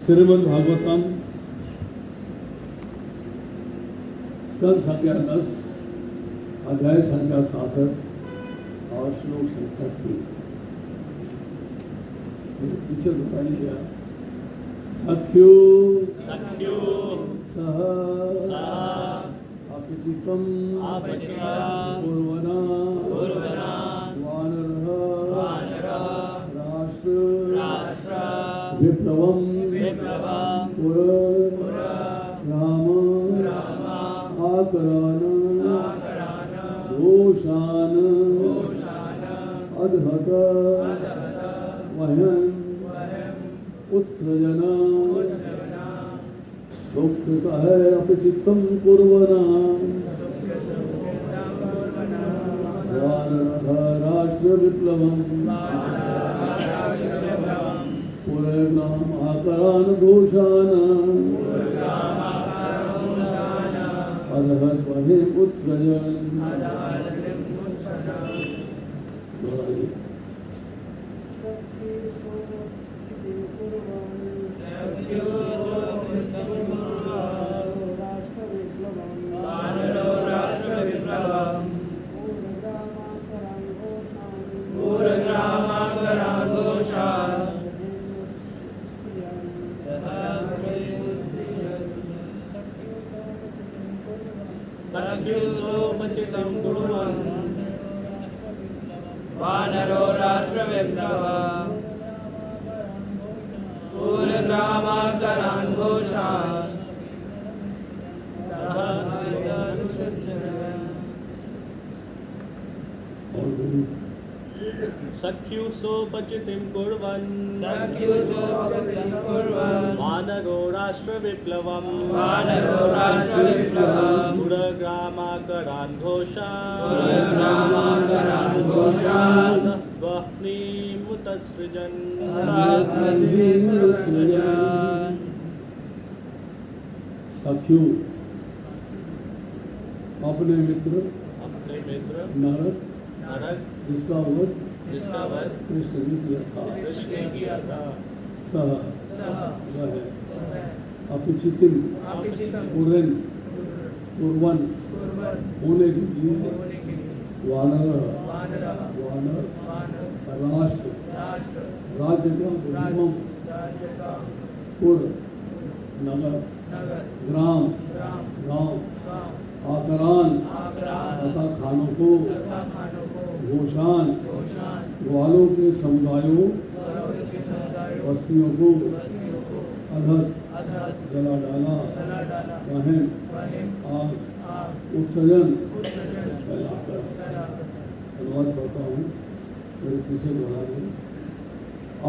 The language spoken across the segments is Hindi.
श्रीमद् भागवतम स्कंद संख्या 10 अध्याय संख्या 67 और श्लोक संख्या 3। पीछे बताइएगा। सख्यो सह अपचितम पूर्वना वानरः राष्ट्र विप्लवम पुर राम आकरान घोषान अधहत वहन उत्सृजन सुख सह अपचित्तम कुर्वना वानरः राष्ट्र विप्लवम पुरग्राम आकरान घोषान अधहत वहन उत्सृजन। वानरो राष्ट्रविप्लवम् पूर्वग्रामाकरान् घोषान् सख्युसोपचितिं कुर्वन् वानरो राष्ट्रविप्लवम् पुरग्रामाकरान् घोषान् वह्निमुत्सृजन्। सख्यु अपने मित्र नरक जिसका वध कृष्ण ने किया था सह वह अपचितिम पूर्वन होने के लिए वानर राष्ट्र राज्य का विप्लवम पुर नगर ग्राम गांव आकरान तथा खानों को घोषान ग्वालों के समुदायों बस्तियों को अधर जला डाला वहन आग उत्सर्जन फैलाकर। धन्यवाद करता हूँ। मेरे पीछे दोहराइए।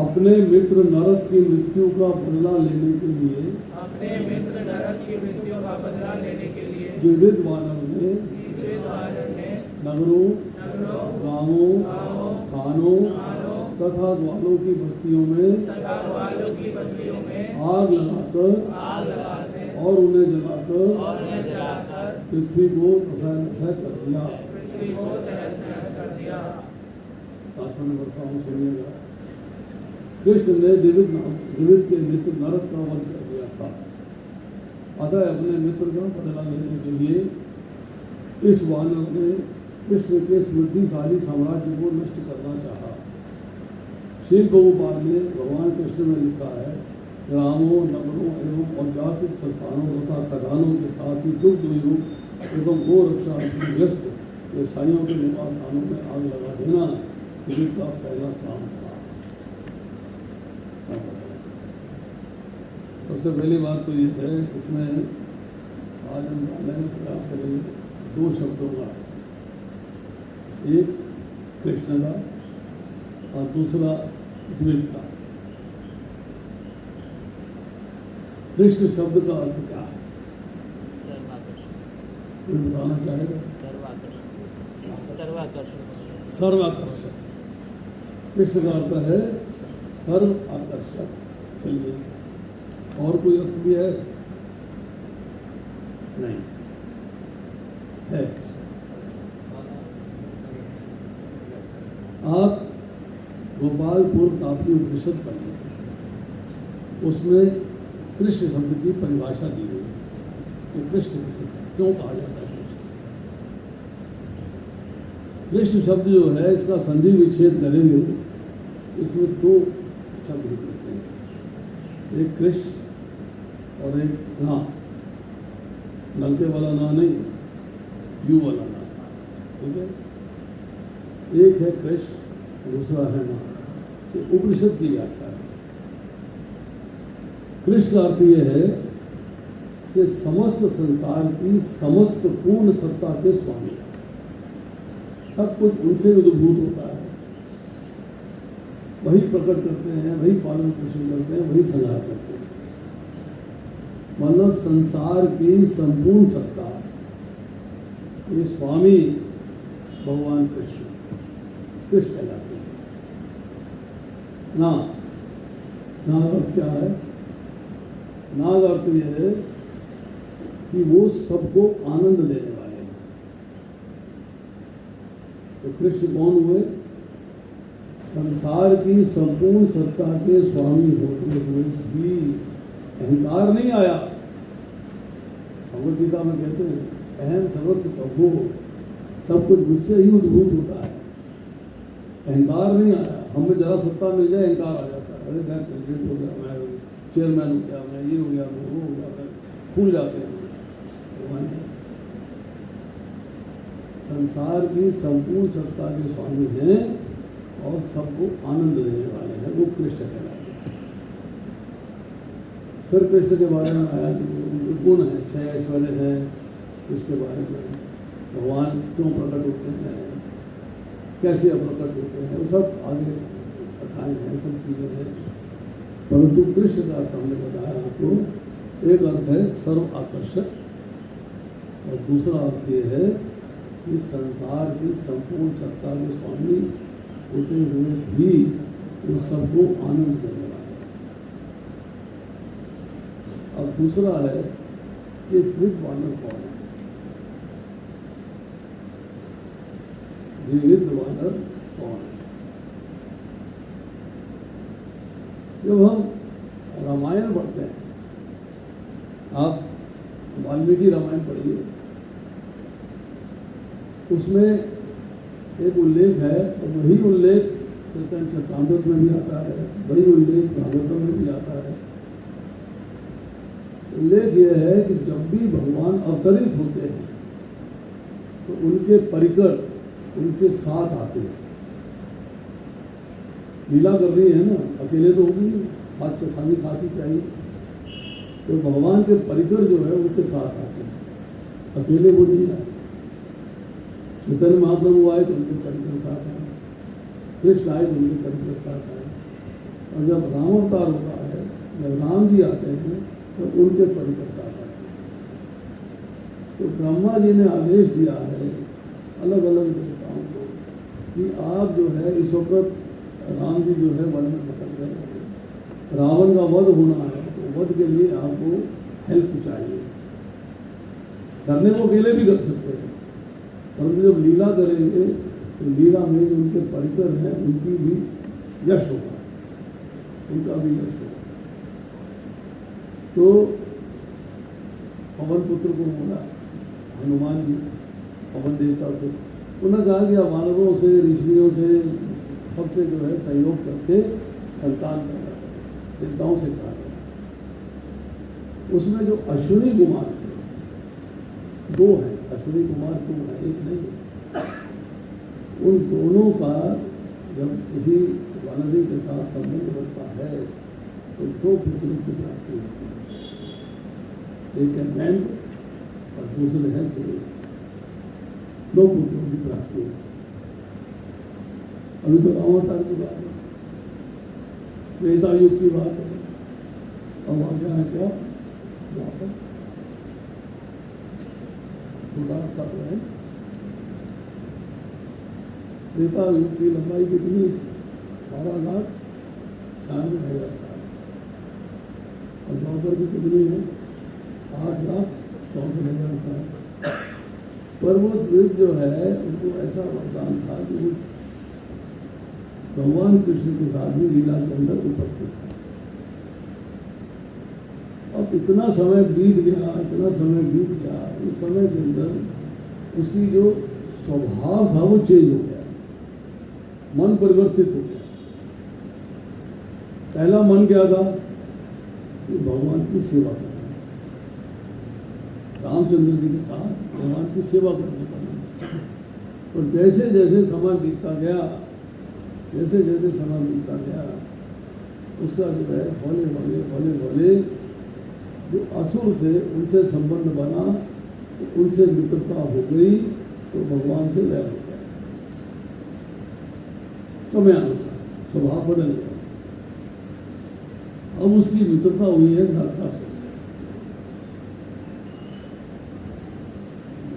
अपने मित्र नरक की मृत्यु का बदला लेने के लिए विविध वानर ने नगरों गांवों खानों तथा ग्वालों की बस्तियों में आग लगाकर और उन्हें जलाकर पृथ्वी को तहस कर दिया। तात्पर्य करता हूँ, सुनिएगा। कृष्ण ने दिविद के मित्र नरक का वध कर दिया था। अतः अपने मित्र का बदला लेने के लिए इस वानर ने विश्व के समृद्धिशाली साम्राज्य को नष्ट करना चाहा। श्री प्रभुपाद ने भगवान कृष्ण में लिखा है, ग्रामों नगरों एवं औद्योगिक संस्थानों तथा खदानों के साथ ही दुग्ध उद्योग एवं गो रक्षा व्यस्त व्यवसायियों के निवास स्थानों में आग लगा देना का पहला काम था। सबसे पहली बात तो ये है, इसमें आज हम जानने का प्रयास करेंगे दो शब्दों का, एक कृष्ण का और दूसरा द्विज का। कृष्ण शब्द का अर्थ क्या है? कोई बताना चाहेगा? सर्वाकर्षक। कृष्ण का अर्थ है सर्व आकर्षक। चलिए, और कोई अर्थ भी है? नहीं है। आप गोपालपुर तापी उपनिषद पढ़िए, उसमें कृष्ण शब्द की परिभाषा दी हुई है कि कृष्ण किसे क्यों कहा जाता है। कृष्ण शब्द जो है इसका संधि विच्छेद करेंगे, इसमें दो शब्द निकलते हैं, एक कृष्ण और एक ना, नलके वाला ना नहीं, यू वाला ना, ठीक है। एक है कृष्ण, दूसरा है ना। ये उपनिषद की व्याख्या है। कृष्ण का अर्थ यह है कि समस्त संसार की समस्त पूर्ण सत्ता के स्वामी, सब कुछ उनसे उद्भूत होता है, वही प्रकट करते हैं, वही पालन पोषण करते हैं, वही संहार करते हैं। मतलब संसार की संपूर्ण सत्ता ये स्वामी भगवान कृष्ण कहलाते हैं। नाग अर्थ क्या है? नाग अर्थ यह है कि वो सबको आनंद देने वाले हैं। तो कृष्ण कौन हुए? संसार की संपूर्ण सत्ता के स्वामी होते हुए भी अहंकार नहीं आया। भगवद गीता में कहते हैं अहम सर्वस्व प्रभु, सब कुछ मुझसे ही उद्भूत होता है, अहंकार नहीं आया। हमें जरा सत्ता मिल जाए अहंकार आ जाता है, अरे मैं प्रेसिडेंट हो गया, मैं चेयरमैन हो गया, मैं ये हो गया, मैं वो हो गया, मैं फूल जाते हैं। संसार की संपूर्ण सत्ता के स्वामी हैं और सबको आनंद देने वाले हैं, वो कृष्ण कहलाते हैं। फिर कृष्ण के बारे में आया कि उनके गुण हैं, 6 ऐश्वर्य हैं, उसके बारे में भगवान क्यों प्रकट होते हैं, कैसे अप्रकट होते हैं, वो सब आगे कथाएं हैं, सब चीज़ें हैं। परंतु कृष्ण का अर्थ हमने बताया आपको। एक अर्थ है सर्व आकर्षक और दूसरा अर्थ ये है कि संसार की संपूर्ण सत्ता के स्वामी होते हुए भी वो सबको आनंद देने वाले हैं। अब दूसरा है कि विविध वानर कौन है? विविध वानर कौन है? जब हम रामायण पढ़ते हैं, आप वाल्मीकि रामायण पढ़िए, उसमें एक उल्लेख है और वही उल्लेख चैतन्य चरितामृत में भी आता है, वही उल्लेख भागवतम में भी आता है। उल्लेख यह है कि जब भी भगवान अवतरित होते हैं तो उनके परिकर उनके साथ आते हैं। लीला कर रही है ना, अकेले तो होगी नहीं, साथी चाहिए। तो भगवान के परिकर जो है उनके साथ आते हैं, अकेले वो नहीं आते। चैतन्य महाप्रभु आए तो उनके परिकर साथ आए, कृष्ण आए तो उनके परिकर साथ आए, और जब राम अवतार होता है, जब राम जी आते हैं तो उनके परिकर साथ आए। तो ब्रह्मा जी ने आदेश दिया है अलग अलग देवताओं को कि आप जो है इस वक्त राम जी जो है वन में भटक रहे हैं, रावण का वध होना है, तो वध के लिए आपको हेल्प चाहिए। करने को अकेले भी कर सकते हैं, परंतु जब लीला करेंगे तो लीला में जो उनके परिकर हैं उनकी भी यश होगा, उनका भी यश होगा। तो पवन पुत्र को बोला हनुमान जी पवन देवता से, उन्होंने कहा कि वानरों से, ऋषियों से, सबसे जो है सहयोग करके संतान पैदा करें, देवताओं से कहा गया। उसमें जो अश्विनी कुमार थे, 2 हैं, अश्विनी कुमार 2 हैं, एक नहीं है। उन दोनों का जब किसी वानरी के साथ संबंध बनता है तो 2 पुत्रों की प्राप्ति होती है, एक है मैन और दूसरे हैं देव। 2 पुत्रों की प्राप्ति होती है। अभी तो रामावतार की बात है, त्रेता युग की बात है, अब आ गया है क्या द्वापर, छोटा सा है। त्रेता युग की लंबाई कितनी है? 12,96,000 साल। और द्वापर की कितनी है? 8,64,000 साल। पर वो द्वीप जो है उनको ऐसा वरदान था कि वो भगवान कृष्ण के साथ भी लीला के अंदर उपस्थित था। अब इतना समय बीत गया, उस समय के अंदर उसकी जो स्वभाव था वो चेंज हो गया, मन परिवर्तित हो गया। पहला मन क्या था कि भगवान की सेवा करना, रामचंद्र जी के साथ भगवान की सेवा करने का मन था। और जैसे जैसे समय बीतता गया, उसका जो है हौले हौले जो असुर थे उनसे संबंध बना, तो उनसे मित्रता हो गई, तो भगवान से वैर हो गया। समयानुसार स्वभाव बदल गया। अब उसकी मित्रता हुई है नरकासुर से।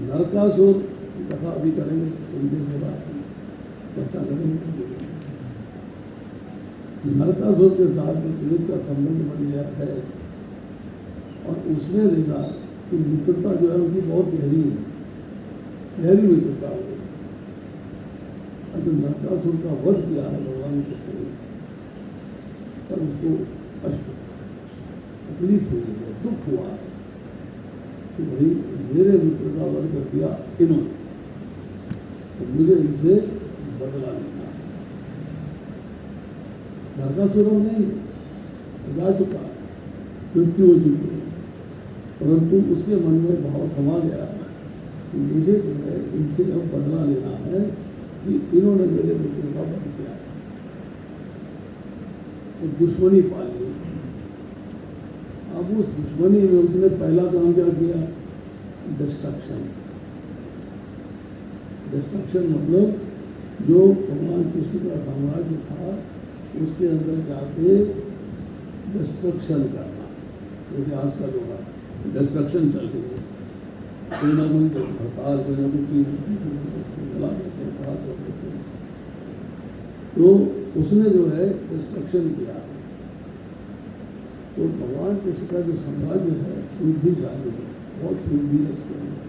नरकासुर की कथा अभी करेंगे, थोड़ी देर के बाद चर्चा करेंगे। नरकासुर के साथ जो त्रिविध का संबंध बन गया है, और उसने देखा कि मित्रता जो है उनकी बहुत गहरी मित्रता हो गई। और जो नरकासुर का वध किया है भगवान कृष्ण ने, तब उसको कष्ट हुआ, तकलीफ हुई है, दुख हुआ है कि भाई मेरे मित्र का वध कर दिया इन्होंने, तो मुझे इनसे बदला लेना है। नरकासुर नहीं जा चुका है, मृत्यु हो चुकी है, परंतु उसके मन में भाव समा गया कि मुझे जो है इनसे अब बदला लेना है कि इन्होंने मेरे मित्र का वध किया। एक दुश्मनी पाल ली। अब उस दुश्मनी में उसने पहला काम क्या किया? डिस्ट्रक्शन मतलब जो भगवान कृष्ण का साम्राज्य था उसके अंदर जाके डिस्ट्रक्शन करना। जैसे आजकल हो रहा है, डिस्ट्रक्शन चल रही है, कोई ना कोई हड़ताल, कोई ना कोई चीज जला देते हैं, खराब कर देते हैं। तो उसने जो है डिस्ट्रक्शन किया। तो भगवान कृष्ण का जो साम्राज्य है समृद्धिशाली है, बहुत समृद्धि है उसके अंदर।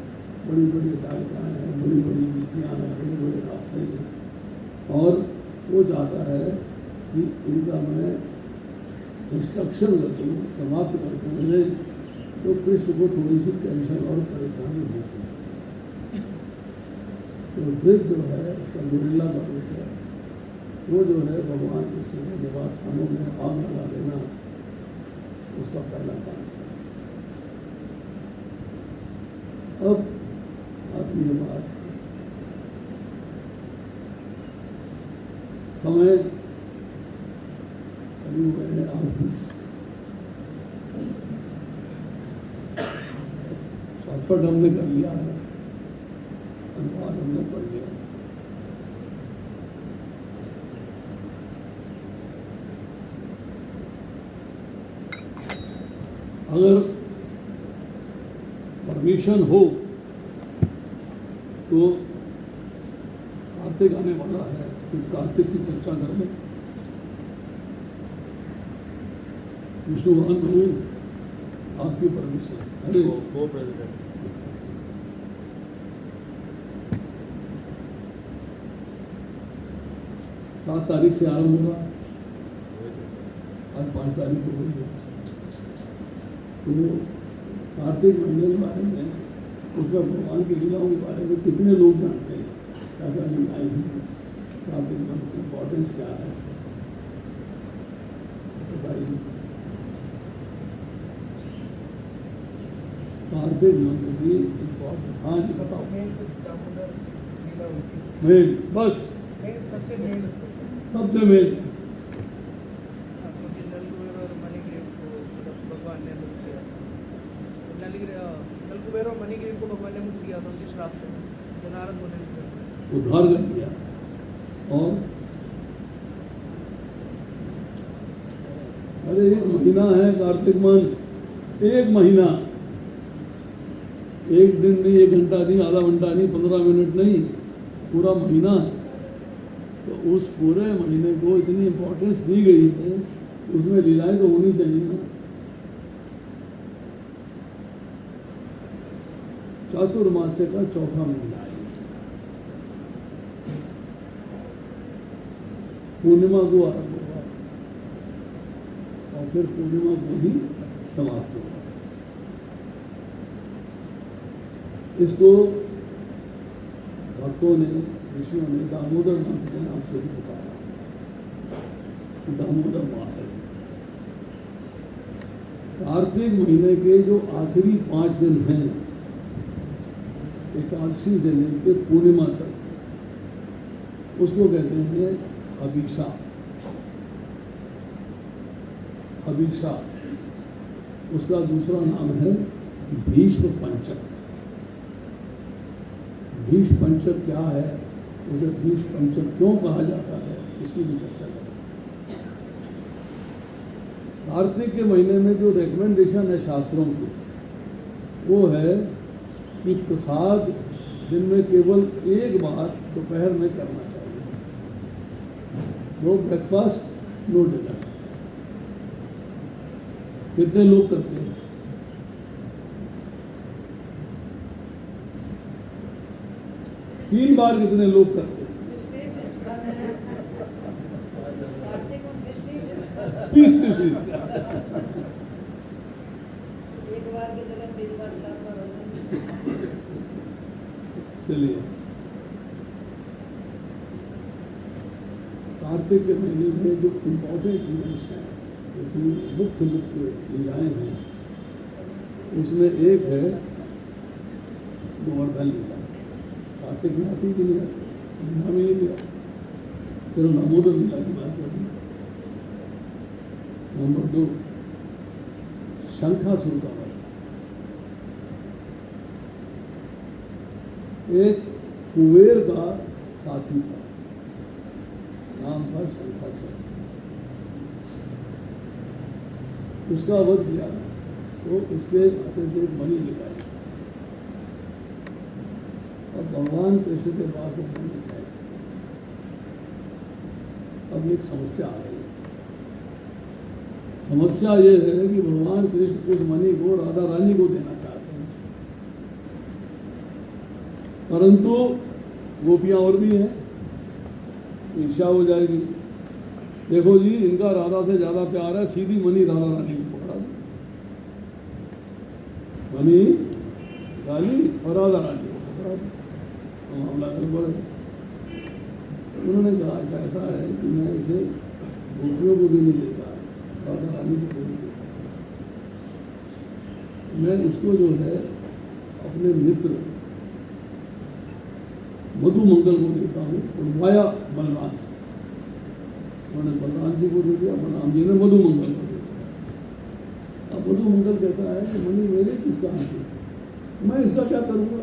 बड़ी बड़ी डालिकाएँ हैं, बड़ी बड़ी नीतियाँ हैं, बड़े बड़े रास्ते हैं, और वो चाहता है कि इनका मैं डिस्ट्रक्शन कर दूँ, समाप्त कर दूँ। उन्हें तो कृष्ण को थोड़ी सी टेंशन और परेशानी होती है। तो वृद्ध जो है उसका गुरिल्ला का रूप है, वो जो है भगवान कृष्ण के निवास स्थानों में आग लगा देना उसका पहला काम था। अब आती है बात, समय अभी हुए हैं 8:20, पट हमने कर लिया है, अनुवाद हमने पढ़ लिया। अगर परमिशन हो तो कार्तिक आने वाला है, कुछ कार्तिक की चर्चा कर लें। विष्णु भगवान प्रभु, आपकी परमिशन। अरे वो प्रेसिडेंट 7 तारीख से आरंभ होगा, आज 5 तारीख हो गई है। तो कार्तिक महीने के बारे में, उसमें भगवान की लीलाओं के बारे में कितने लोग जानते हैं, क्या क्या लीलाएँ हुई हैं, कार्तिक मंथ की इम्पोर्टेंस क्या है, बताइए। कार्तिक मंथ की इम्पोर्टेंस, हाँ जी बताओ। मेन, बस सबसे मेन भगवान ने मुक्त किया। नलकुबेर और मणिग्रीव को भगवान ने मुक्त किया था उनके श्राप से, जो नारद मुनि ने उद्धार कर दिया। और अरे 1 महीना है कार्तिक मास, 1 महीना, 1 दिन नहीं, 1 घंटा नहीं, आधा घंटा नहीं, 15 मिनट नहीं, पूरा महीना है। तो उस पूरे महीने को इतनी इम्पोर्टेंस दी गई है, उसमें लीलाएं तो होनी चाहिए ना। चातुर्मास्य का चौथा महीना है, पूर्णिमा को आरंभ होगा और फिर पूर्णिमा को ही समाप्त होगा। इसको भक्तों ने, ऋषियों ने दामोदर नाथ के नाम से भी पुकारा, दामोदर मास है। कार्तिक महीने के जो आखिरी 5 दिन हैं, एकादशी से लेकर पूर्णिमा तक, उसको कहते हैं अभिषा। अभिषा उसका दूसरा नाम है भीष्म पंचक। भीष्म पंचक क्या है, उसे भीष्म पंचक क्यों कहा जाता है, इसकी भी चर्चा करें। कार्तिक के महीने में जो रिकमेंडेशन है शास्त्रों की, वो है कि प्रसाद दिन में केवल एक बार दोपहर में करना चाहिए। No breakfast, no dinner. कितने लोग करते हैं? तीन बार कितने लोग करते हैं? चलिए, कार्तिक के महीने में जो इम्पोर्टेंट इवेंट्स हैं, जो मुख्य लीलाएं हैं, उसमें एक है गोवर्धन लीला। कार्तिक में आती कि नहीं आती? नाम ही नहीं लिया, सिर्फ दामोदर लीला की बात करनी। नंबर 2, शंखासुर का वध। एक कुबेर का साथी था, नाम था शंखासुर। उसका वध किया तो उसके हाथे से एक मणि निकाली। अब भगवान कृष्ण के पास वो मणि है। अब एक समस्या आ गई। समस्या ये है कि भगवान कृष्ण उस मणि को राधा रानी को देना चाहते हैं, परंतु गोपियां और भी हैं, ईर्ष्या हो जाएगी। देखो जी, इनका राधा से ज्यादा प्यार है, सीधी मणि राधा रानी को पकड़ा दी, मणि डाली और राधा रानी को पकड़ा दी। मामला गड़बड़ है। उन्होंने कहा अच्छा ऐसा है कि मैं इसे गोपियों को भी नहीं देता, राधा रानी को भी नहीं देता, मैं इसको जो है अपने मित्र मधु मंगल को देता हूँ, वाया बलराम से। उन्होंने बलराम जी को दे दिया, बलराम जी ने मधु मंगल को दे दिया। अब मधु मंगल कहता है कि मणि मेरे किस काम की, मैं इसका क्या करूँगा?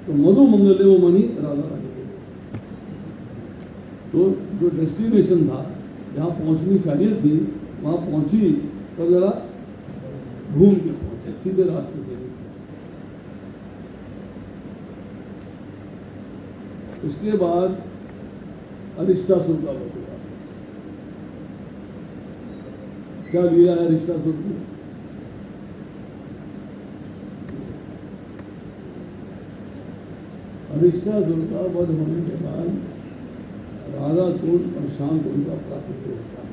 तो मधु मंगल ने वो मणि राधा रानी को दे दिया। तो जो डेस्टिनेशन था, जहाँ पहुँचनी चाहिए थी, वहाँ पहुँची, तो जरा घूम के पहुँचे, सीधे रास्ते से नहीं। उसके बाद अरिष्टासुर का वध हुआ। क्या लीला है अरिष्टासुर की? अरिष्टासुर का वध होने के बाद राधा कुंड और श्याम कुंड का प्राकट्य होता है।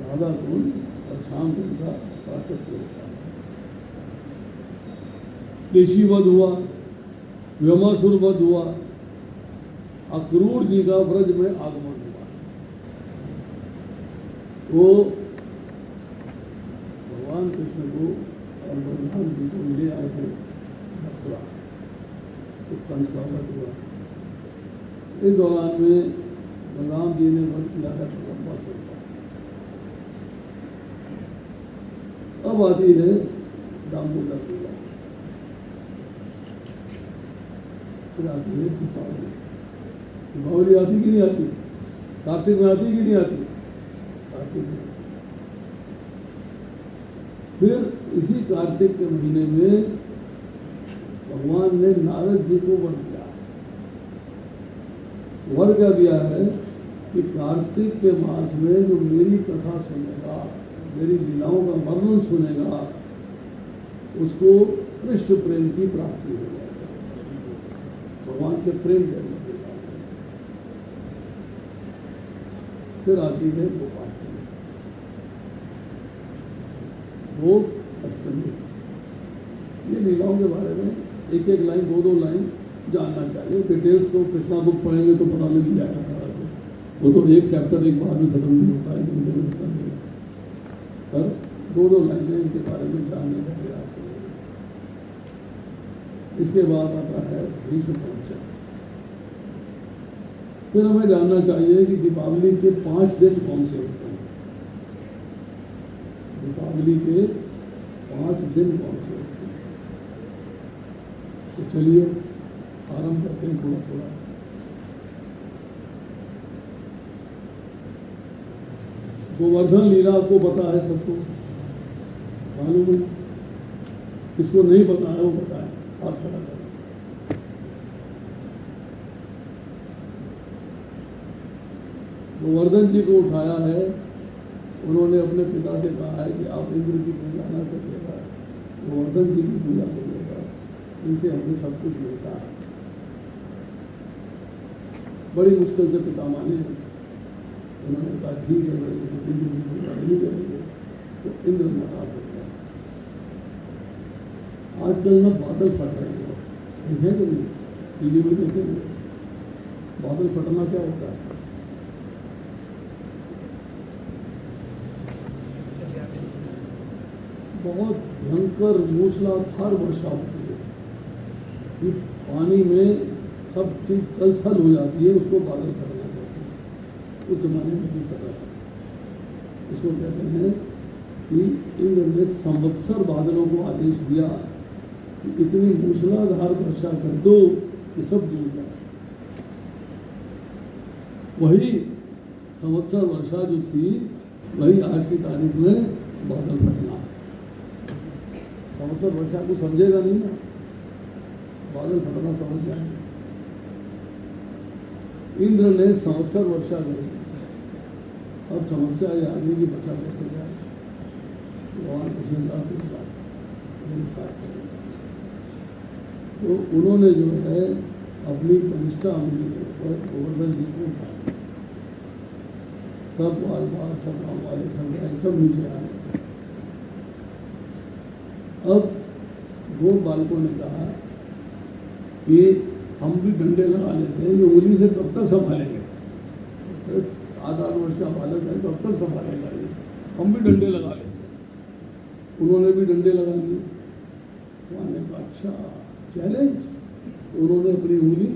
राधा कुंड और श्याम कुंड का प्राकट्य होता है। केशी वध हुआ, व्योमासुर वध हुआ, अक्रूर जी का ब्रज में आगमन हुआ। वो भगवान कृष्ण को और बलराम जी को ले आए हैं मथुरा, तो कंस का वध हुआ। इस दौरान में बलराम जी ने वध किया है ब्रह्मासुर का। अब आती है दामोदर लीला, फिर आती है दीपावली। दीपावली आती कि नहीं आती? कार्तिक में आती कि नहीं आती? कार्तिक में आती। फिर इसी कार्तिक के महीने में भगवान ने नारद जी को वर दिया। वर क्या दिया है कि कार्तिक के मास में जो मेरी कथा सुनेगा, मेरी लीलाओं का वर्णन सुनेगा, उसको कृष्ण प्रेम की प्राप्ति हो जाएगी, भगवान से प्रेम करने के बाद। फिर आती है गोपाष्टमी, गोप अष्टमी। ये लीलाओं के बारे में एक एक लाइन, दो दो लाइन जानना चाहिए। डिटेल्स तो कृष्णा बुक पढ़ेंगे तो पता लग ही जाएगा सारा कुछ। वो तो एक चैप्टर एक बार में खत्म नहीं होता है, खत्म नहीं होता, पर दो दो लाइनें इनके बारे में जानने का प्रयास करेंगे। इसके बाद आता है भीष्म पंचक। फिर हमें जानना चाहिए कि दीपावली के 5 दिन कौन से होते हैं। दीपावली के 5 दिन कौन से होते हैं, तो चलिए आरंभ करते हैं थोड़ा थोड़ा। गोवर्धन लीला को पता है सबको, मालूम है? किसको नहीं पता है वो बताए, हाथ खड़ा करें। गोवर्धन जी को उठाया है, उन्होंने अपने पिता से कहा है कि आप इंद्र की पूजा ना करिएगा, गोवर्धन जी की पूजा करिएगा, इनसे हमें सब कुछ मिलता है। बड़ी मुश्किल से पिता माने, उन्होंने कहा ठीक है भाई, इंद्र की पूजा नहीं करेंगे तो इंद्र नाराज हो गया। आजकल ना बादल फट रहे हैं, देखे तो नहीं, टीवी में देखे नहीं, बादल फटना क्या होता है? बहुत भयंकर मूसलाधार वर्षा होती है कि पानी में सब चीज थल थल हो जाती है, उसको बादल फटना कहते हैं। उस जमाने में भी फटा था। इसको कहते हैं कि इंद्र ने संवत्सर बादलों को आदेश दिया कि इतनी मूसलाधार वर्षा कर दो कि सब डूब जाए। वही संवत्सर वर्षा जो थी, वही आज की तारीख में बादल फटना है। संवत्सर वर्षा को समझेगा नहीं ना, बादल फटना समझ जाएंगे। इंद्र ने संवत्सर वर्षा करी, अब समस्या ये आ गई कि बचा कैसे जाए। भगवान कृष्णदास की बात मेरे साथ चले, तो उन्होंने जो है अपनी कनिष्ठा अंगुली के ऊपर गोवर्धन जी को उठा दिया। सब बाल बाल, सब गाँव वाले, सब नीचे आ गए। अब दो बालकों ने कहा कि हम भी डंडे लगा लेते हैं, ये उंगली से कब तक संभालेंगे? 7-8 वर्ष का बालक है, कब तक संभालेगा ये? हम भी डंडे लगा लेते हैं। उन्होंने भी डंडे लगा लिए। उन्होंने कहा अच्छा चैलेंज। उन्होंने अपनी उंगली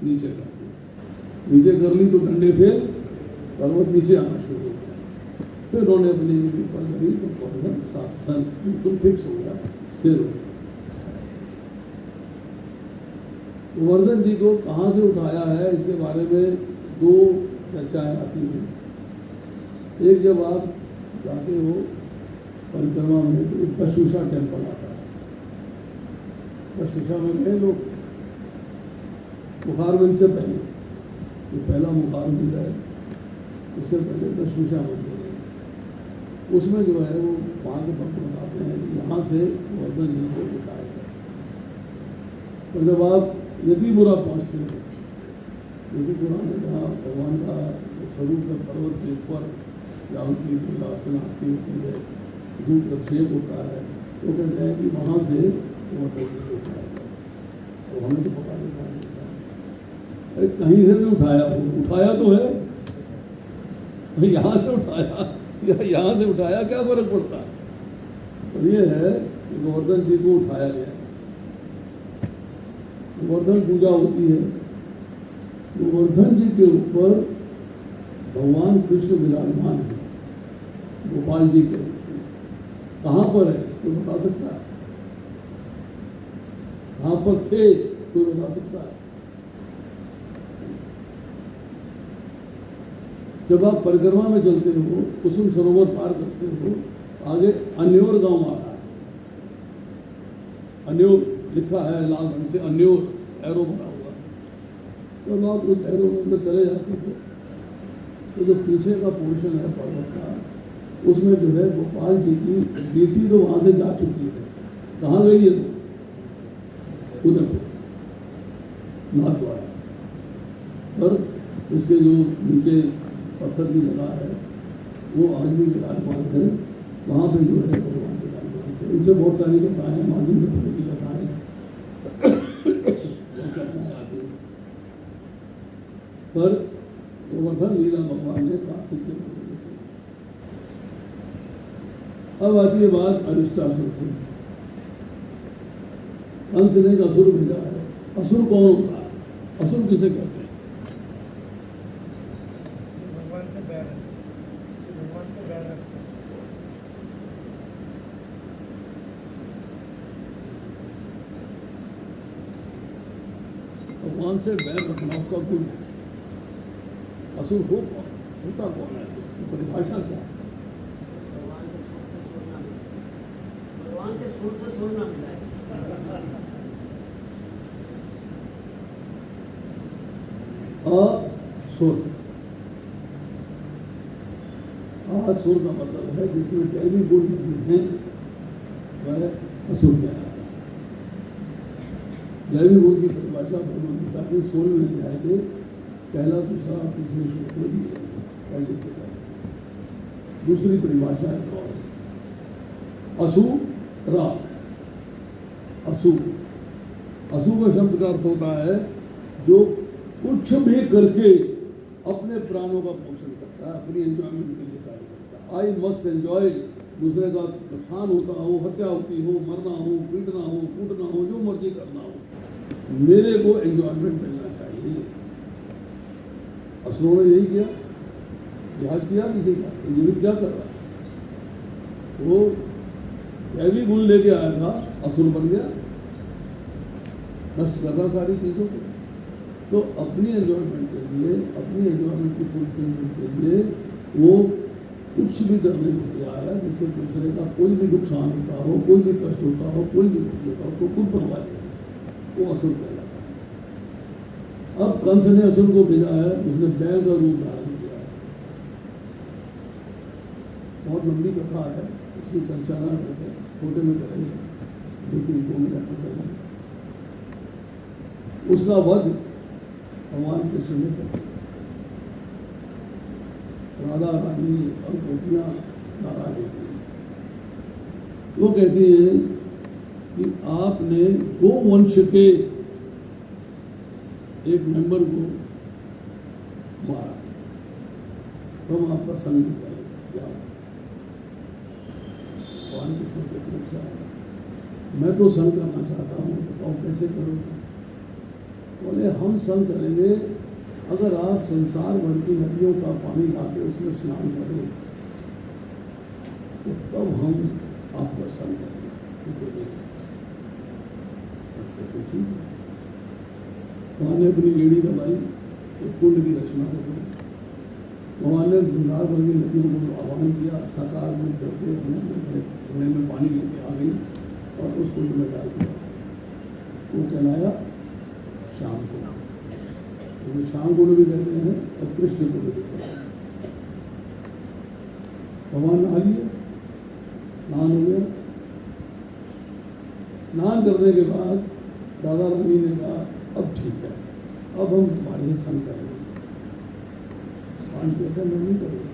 नीचे कर दी, नीचे कर ली तो डंडे फिर पर्वत नीचे आना शुरू हो गया। फिर उन्होंने अपनी उंगली ऊपर करी तो पर्वत साफ बिल्कुल फिक्स हो गया, स्थिर हो गया। गोवर्धन जी को कहाँ से उठाया है, इसके बारे में दो चर्चाएं आती हैं। एक, जब आप जाते हो परिक्रमा में तो एक दशविशा टेम्पल आता है। दशविशा में गए लोग मुखारबिंद से पहले, जो पहला मुखारबिंद है उससे पहले दशविशा मंदिर है। उसमें जो है वो वहाँ के भक्त बताते हैं कि यहाँ से गोवर्धन जी को उठाया गया। और जब आप यतिपुरा पहुँचते हैं, यतिपुरा में जहाँ भगवान का स्वरूप का पर्वत के ऊपर या उनकी पूजा अर्चना आती होती है, दूध अभिषेक होता है, वो कहते हैं कि वहाँ से गोवर्धन जी को उठाया गया। तो हमें तो पता नहीं कहाँ से उठाया, अरे कहीं से भी उठाया हो, उठाया तो है, यहाँ से उठाया या यहाँ से उठाया, क्या फर्क पड़ता है? और ये है कि गोवर्धन जी को उठाया गया। गोवर्धन पूजा होती है, गोवर्धन जी के ऊपर भगवान कृष्ण विराजमान है, गोपाल जी के। कहाँ पर है कोई बता सकता है? कहाँ पर थे कोई बता सकता है? जब आप परिक्रमा में चलते हो, कुसुम सरोवर पार करते हो, आगे अन्योर गांव आता है। अन्योर लिखा है लाल रंग से, अन्योर एरो बना हुआ। तो आप उस एरो में अंदर चले जाते हो तो जो पीछे का पोर्शन है पर्वत का, उसमें जो है गोपाल जी की बेटी तो वहाँ से जा चुकी है। कहाँ गई है तो? उधर नाथद्वारा पर उसके जो नीचे पत्थर की जगह है वो आज भी विराजमान है। वहाँ पे जो है भगवान विराजमान थे। उनसे बहुत सारी कथाएं, मालूम की कथा पर गोवर्धन लीला भगवान ने कार्तिक के महीने में की। अब आती है बात अरिष्टासुर की। कंस ने एक असुर भेजा है। असुर कौन होता है? असुर किसे कहते हैं? भगवान से बैर है, भगवान से बैर है। भगवान से बैर रखना उसका गुण है। असुर हो कौन? होता कौन है? उसकी परिभाषा क्या है? भगवान के सुर से सुर ना मिलाए। असुर, असुर का मतलब है जिसमें दैवी गुण नहीं है वह असुर कहलाता है। दैवी गुण की परिभाषा भगवद्गीता के 16वें अध्याय के पहला, दूसरा और तीसरे श्लोक में दी गई है। पहले से दूसरी परिभाषा है और असुरा। असु, असु का शब्द का अर्थ होता है जो कुछ भी करके अपने प्राणों का पोषण करता है, अपनी एंजॉयमेंट के लिए कार्य करता है। आई मस्ट एंजॉय, दूसरे का नुकसान होता हो, हत्या होती हो, मरना हो, पीटना हो, कूटना हो, जो मर्जी करना हो, मेरे को एंजॉयमेंट मिलना चाहिए। असुरों ने यही किया, लिहाज किया किसी का। जीवित क्या कर रहा है? वो दैवी गुण लेके आया था, असुर बन गया, नष्ट कर रहा सारी चीज़ों को। तो अपनी एंजॉयमेंट के लिए, अपनी एंजॉयमेंट की फुलफिलमेंट के लिए वो कुछ भी करने को तैयार है जिससे दूसरे का कोई भी नुकसान होता हो, कोई भी कष्ट होता हो, कोई भी कुछ होता हो, उसको खुद बनवा देगा, वो असुर कहलाता है। अब कंस ने असुर को भेजा है, उसने बैल का रूप धारण किया है। बहुत लंबी कथा है, उसकी चर्चा ना करके छोटे में करेंगे, 2 मिनट में करेंगे। उसका वध भगवान कृष्ण ने कर दिया। राधा रानी और गोपियाँ नाराज होती हैं। वो कहती हैं कि आपने गोवंश के एक मेंबर को मारा, तो हम आपका संग नहीं करेंगे। क्या भगवान कृष्ण कहते हैं, अच्छा मैं तो संग करना चाहता हूँ, बताओ कैसे करोगे? बोले हम संग करेंगे अगर आप संसार भर की नदियों का पानी लाके उसमें स्नान करें, तो तब हम आपका संग करेंगे। तो ठीक है। वहाँ ने अपनी एड़ी दबाई, एक कुंड की रचना हो गई। वहाँ ने संसार भर की नदियों को आह्वान किया, साकार रूप करके अपने घड़े में पानी लेके आ गई और उस कुंड में डाल दिया। वो कहलाया शाम को, तो शाम को भी कहते हैं और कृष्ण को भी कहते हैं। भगवान नहा लिया, स्नान हो गया। स्नान करने के बाद राधा रानी ने कहा अब ठीक है, अब हम तुम्हारे संग करेंगे। भगवान कहते हैं मैं नहीं करूँगा,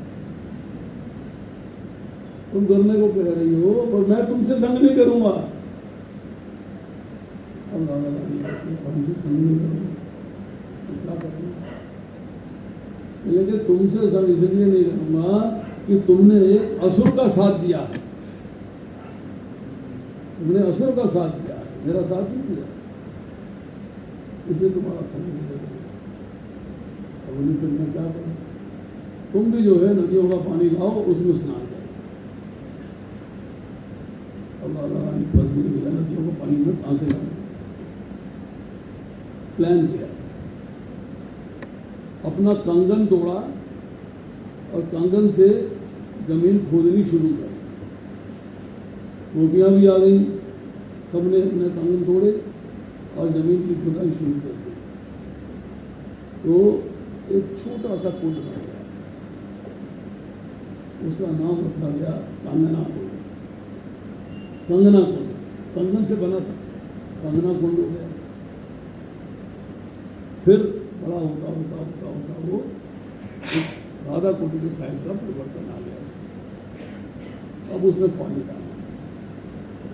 तुम करने को कह रही हो पर मैं तुमसे संग नहीं करूँगा। अब राधा रानी कहती है हमसे संग नहीं करूँगा, क्या करूँगा? लेकिन तुमसे संग इसलिए नहीं करूँगा कि तुमने एक असुर का साथ दिया है, तुमने असुर का साथ दिया है, मेरा साथ नहीं दिया, इसलिए तुम्हारा संग नहीं करूँगा। अब उन्हें फिर मैं क्या करूँ? तुम भी जो है नदियों का पानी लाओ, उसमें स्नान करो। अब राधा रानी फंस गई, मिला नदियों का पानी में कहाँ से लाऊंगी? प्लान किया, अपना कंगन तोड़ा और कंगन से जमीन खोदनी शुरू कर। गोपियाँ भी आ गई, सबने अपने कंगन तोड़े और जमीन की खुदाई शुरू कर दी। तो एक छोटा सा कुंड बन गया, उसका नाम रखा गया कांगना कुंड। कंगना कुंड कंगन से बना था, कंगना कुंड हो गया। फिर बड़ा होता होता होता होता वो राधा कुंड के साइज का परिवर्तन आ गया। अब उसमें पानी डालना,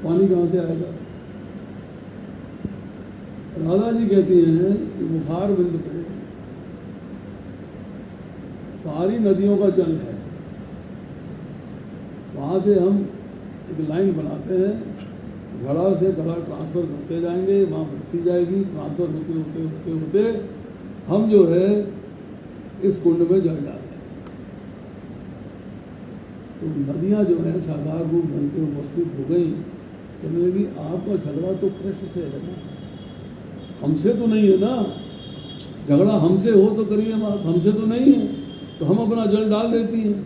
पानी कहाँ से आएगा? राधा जी कहती हैं कि मुखार बिंद पे सारी नदियों का जल है, वहाँ से हम एक लाइन बनाते हैं, घड़ा से घड़ा ट्रांसफ़र करते जाएंगे, वहाँ बढ़ती जाएगी, ट्रांसफ़र होते होते होते होते हम जो है इस कुंड में जल जाते हैं। तो नदियाँ जो हैं साकार रूप धन के उपस्थित हो गई। कहने लगी आपका झगड़ा तो कृष्ण से है ना, हमसे तो नहीं है ना। झगड़ा हमसे हो तो करिए बात, हमसे तो नहीं है, तो हम अपना जल डाल देती हैं।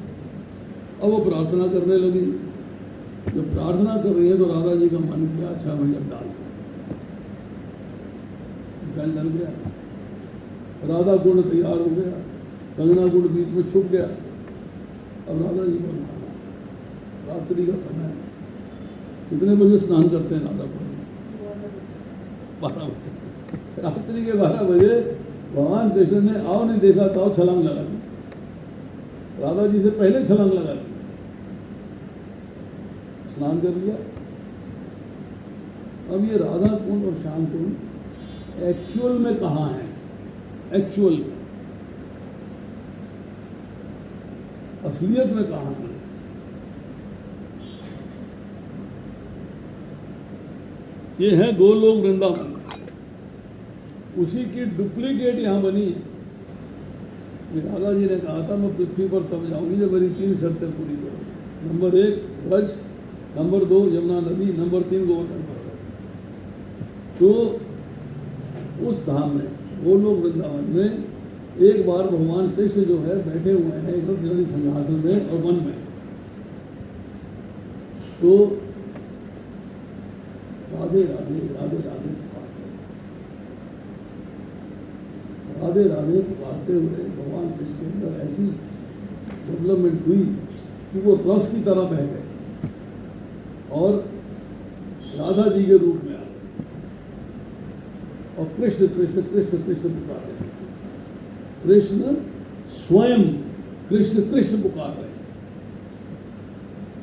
अब वो प्रार्थना करने लगी। जब प्रार्थना कर रही है तो राधा जी का मन किया अच्छा मैं जब डाल दूं, जल डल गया, राधा कुंड तैयार हो गया, कंगना कुंड बीच में छुप गया। अब राधा जी को नहाना, रात्रि का समय है। कितने बजे स्नान करते हैं राधा कुंड में? 12 बजे। रात्रि के 12 बजे भगवान कृष्ण ने आओ नहीं देखा तो छलांग लगा दी, राधा जी से पहले छलांग लगा दी, स्नान कर लिया। अब ये राधा कुंड और श्याम कुंड एक्चुअल में कहाँ है? एक्चुअल में, असलियत में कहाँ है? ये है गोलोक वृंदावन, उसी की डुप्लीकेट यहाँ बनी है। राधा जी ने कहा था मैं पृथ्वी पर तब जाऊंगी जब मेरी 3 शर्तें पूरी करूँगी। नंबर 1 ब्रज, नंबर 2 यमुना नदी, नंबर 3 गोवर्धन पर्वत। तो उस धाम में गोलोक वृंदावन में एक बार भगवान कृष्ण जो है बैठे हुए हैं एक रथजड़ी सिंहासन में और वन में। तो राधे राधे राधे राधे राधे राधे पुकारते हुए भगवान कृष्ण के अंदर ऐसी डेवलपमेंट हुई कि वो रस की तरह बह गए और राधा जी के रूप में आ गए और कृष्ण कृष्ण कृष्ण कृष्ण पुकार रहे हैं। कृष्ण स्वयं कृष्ण कृष्ण पुकार रहे हैं।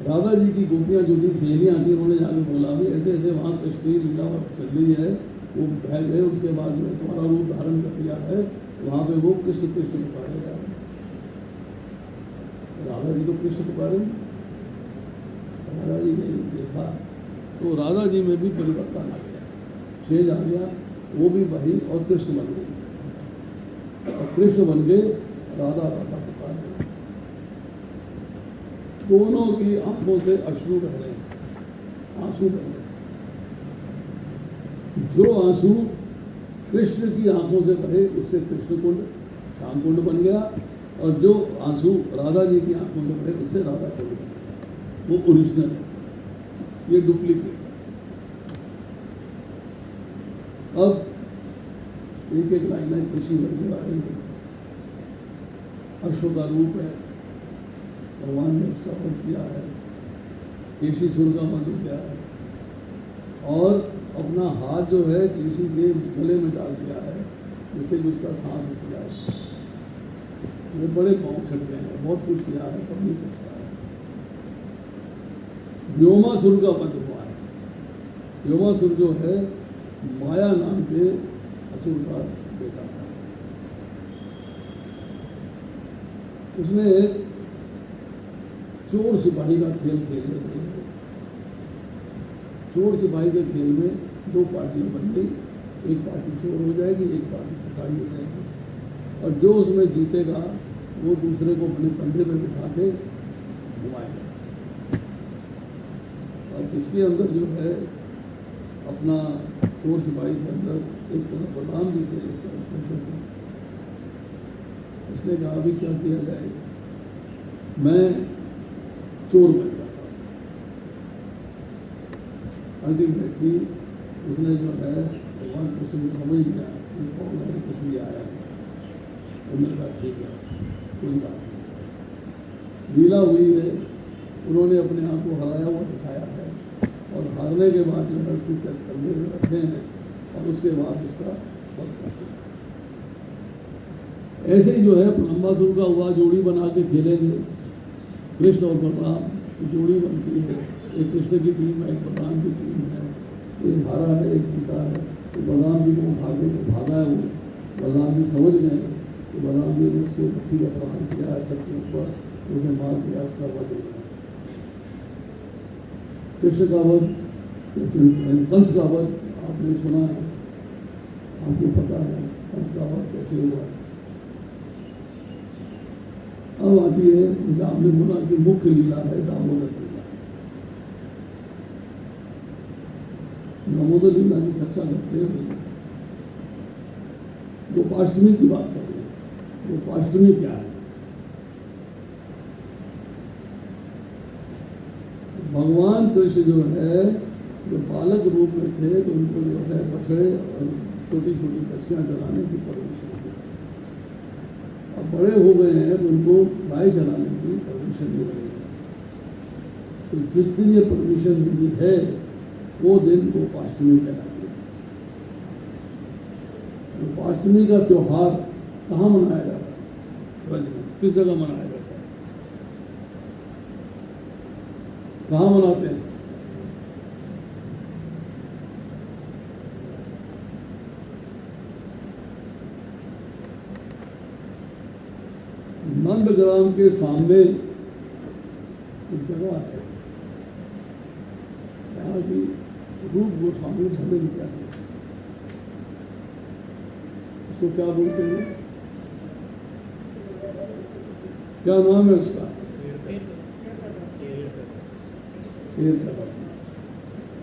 राधा जी की गोपियाँ जो थी, सहेलियाँ थी, उन्होंने जाके बोला भी ऐसे ऐसे वहाँ कृष्ण की लीला चल रही है, वो बह गए, उसके बाद में तुम्हारा रूप धारण कर लिया है, वहाँ पे वो कृष्ण कृष्ण पुकारे जा रहे हैं। राधा जी तो कृष्ण पुकारे। राधा जी ने देखा तो राधा जी में भी परिवर्तन आ गया, चेंज आ गया, वो भी बही और कृष्ण बन गई और कृष्ण बन गए, राधा राधा पुकार गए। दोनों की आंखों से अश्रु बह रहे हैं, आंसू बह रहे हैं। जो आंसू कृष्ण की आंखों से बहे उससे कृष्ण कुंड श्याम कुंड बन गया और जो आंसू राधा जी की आंखों से बहे उससे राधा कुंड बन गया। वो ओरिजिनल है, ये डुप्लीकेट। अब एक एक लाइन है कृषि वन के बारे में। हर्षों का रूप है, भगवान ने उसका वध किया है, केशी सुर का वध किया है और अपना हाथ जो है किसी के गले में डाल दिया है जिससे कि उसका सांस रुक जाए। वो बड़े पाँव छट गए हैं, बहुत कुछ किया है, कब नहीं कुछ किया है। व्योमासुर का वध हुआ है। व्योमासुर जो है माया नाम के असुर का बेटा था। उसने चोर सिपाही का खेल खेले थे। चोर सिपाही के खेल में 2 पार्टियां बन गई, एक पार्टी चोर हो जाएगी, एक पार्टी सिपाही हो जाएगी और जो उसमें जीतेगा वो दूसरे को अपने कंधे पे बिठा के घुमाएगा। और इसके अंदर जो है अपना चोर सिपाही के अंदर एक तरफ बलराम जी थे, एक तरफ कृष्ण थे। उसने कहा अभी क्या किया जाए, मैं चोर बन जाता। अल्टीमेटली उसने जो है भगवान कृष्ण ने समझ लिया कि कौन है, किस लिए आया है। उन्होंने कहा ठीक है, कोई बात नहीं। लीला हुई है, उन्होंने अपने आप को हराया हुआ दिखाया है और हारने के बाद जो है उसकी कंधे में रखे हैं और उसके बाद उसका वध करते हैं। ऐसे ही जो है लंबासुर का हुआ, जोड़ी बना के खेलेंगे। कृष्ण और बलराम की जोड़ी बनती है, एक कृष्ण की टीम है, एक बलराम की टीम है, एक हारा है, एक जीता है। तो बलराम जी को भागा है वो, बलराम जी समझ गए तो बलराम जी ने उसको भक्ति का प्रहार किया सब के ऊपर, उसे मार दिया, उसका वध हुआ। कृष्ण का वध, कंस का वध आपने सुना है, आपको पता है कंस का वध कैसे हुआ। अब आती है जैसे आपने बोला कि मुख्य लीला है दामोदर लीला। दामोदर लीला की चर्चा करते हैं। गोपाष्टमी की बात कर रहे हैं। गोपाष्टमी क्या है? भगवान कृष्ण जो है, जो बालक रूप में थे तो उनको जो है बछड़े और छोटी छोटी बच्चियां चलाने की परमिशन दी। अब बड़े हो गए हैं तो उनको गाय चलाने की परमिशन मिल रही है। तो जिस दिन ये परमिशन मिली है वो दिन गोपाष्टमी कहलाती है। गोपाष्टमी का त्योहार कहाँ मनाया जाता है? ब्रज में। किस जगह मनाया जाता है? कहाँ मनाते हैं? नंदग्राम के सामने एक जगह है, यहाँ की रूप गोस्वामी भजन किया है। उसको क्या बोलते हैं? क्या नाम है उसका? तेल का।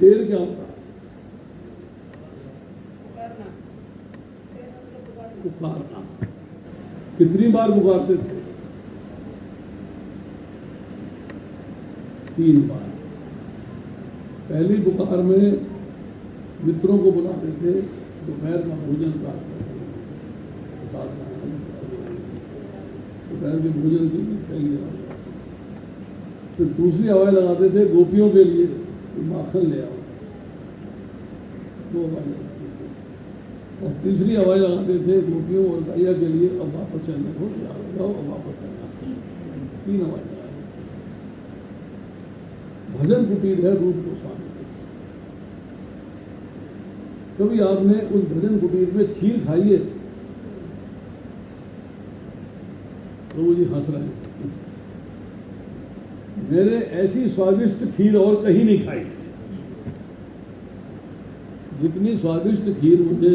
तेल क्या होता है? पुकारना। कितनी बार पुकारते थे? 3 बार। पहली पुकार में मित्रों को बुलाते थे, दोपहर का भोजन प्राप्त करते थे, साथ में दोपहर के भोजन के लिए पहली आवाज। फिर दूसरी आवाज लगाते थे गोपियों के लिए, माखन ले आओ, 2 आवाज लगाते थे। और तीसरी आवाज लगाते थे गोपियों और गैया के लिए, अब वापस चलने को जाओ, अब वापस चलना। 3 आवाज लगाते थे। भजन कुटीर है रूप गोस्वामी। कभी आपने उस भजन कुटीर में खीर खाई है? प्रभु जी हंस रहे हैं। मैंने ऐसी स्वादिष्ट खीर और कहीं नहीं खाई। जितनी स्वादिष्ट खीर मुझे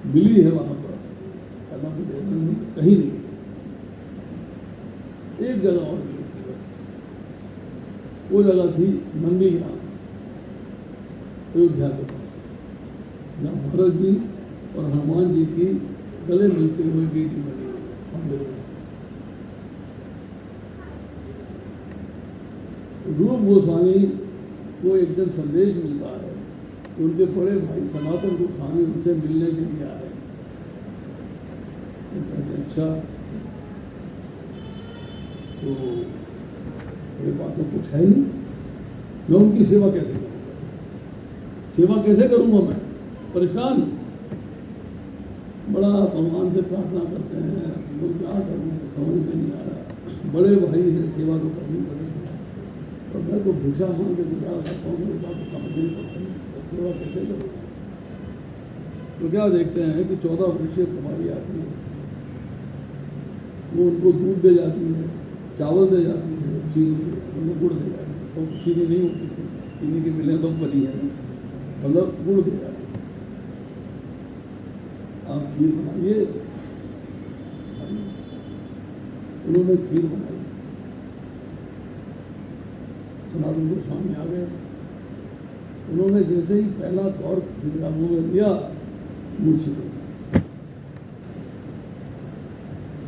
मिली है वहां पर कहीं नहीं। एक जगह और मिली थी बस, वो जगह थी नंदीग्राम, अयोध्या के पास, जहाँ भरत जी और हनुमान जी की गले मिलते हुए बेटी बनी हुई है मंदिर में। रूप गोस्वामी को एक दिन संदेश मिलता है कि उनके बड़े भाई सनातन गोस्वामी उनसे मिलने के लिए आए। तो कहते अच्छा, तो मेरे पास तो कुछ है नहीं, मैं उनकी सेवा कैसे करूँगा? सेवा कैसे करूँगा? मैं परेशान, बड़ा भगवान से प्रार्थना करते हैं, वो क्या करूँ समझ में नहीं आ रहा। बड़े भाई हैं, सेवा तो करनी पड़ेगी, और मैं तो भिक्षा मांग के गुजारा करता हूँ, मेरे पास तो सामग्री पड़ती है, तो सेवा कैसे करूँगा? तो क्या देखते हैं कि 14 वर्षीय कुमारी आती है, वो उनको दूध दे जाती है, चावल दे जाती है, चीनी दे, उनको गुड़ दे जाती है। तो चीनी नहीं होती थी, चीनी की मिलें तो बनी है, मतलब गुड़ दे जाती है। आप खीर बनाइए। उन्होंने खीर बनाई। सनातन गोस्वामी आ गए। उन्होंने जैसे ही पहला दौर खीर का मुंह में लिया, मुझसे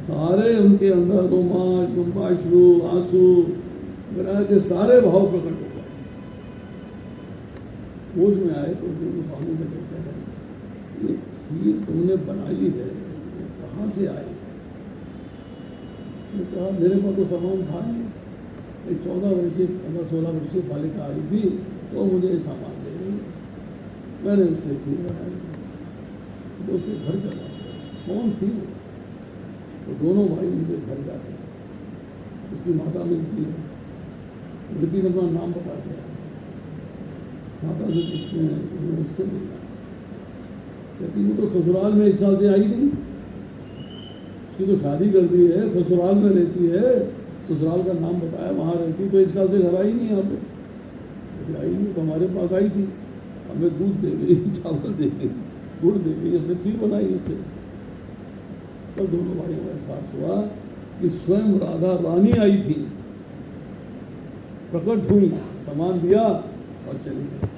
सारे उनके अंदर रोमांच, गुम्बाश्रु, आंसू वगैरह के सारे भाव प्रकट हो गए। होश में आए तो गोस्वामी से कहते हैं, ये खीर तुमने बनाई है, ये कहाँ से आई है? कहा मेरे पास तो सामान था नहीं। एक 14 वर्षीय 15-16 वर्षीय बालिका आई थी, तो मुझे सामान दे गई, मैंने उससे खीर बनाई, तो उसके घर चला। कौन थी वो? तो दोनों भाई उनके घर जाते हैं, उसकी माता मिलती है, लड़की ने अपना नाम बता दिया, माता से पूछते हैं, उससे मिलना, कहती वो तो ससुराल में 1 साल से आई नहीं, उसकी तो शादी कर दी है, ससुराल में रहती है, ससुराल का नाम बताया, वहाँ रहती, तो 1 साल से घर आई नहीं यहाँ पे, कभी आई नहीं। तो हमारे पास आई थी, हमें दूध दे गई, चावल दे गई, गुड़ दे गई, हमने खीर बनाई उससे। तब दोनों भाइयों को एहसास हुआ कि स्वयं राधा रानी आई थी, प्रकट हुई, सामान दिया और चली गई।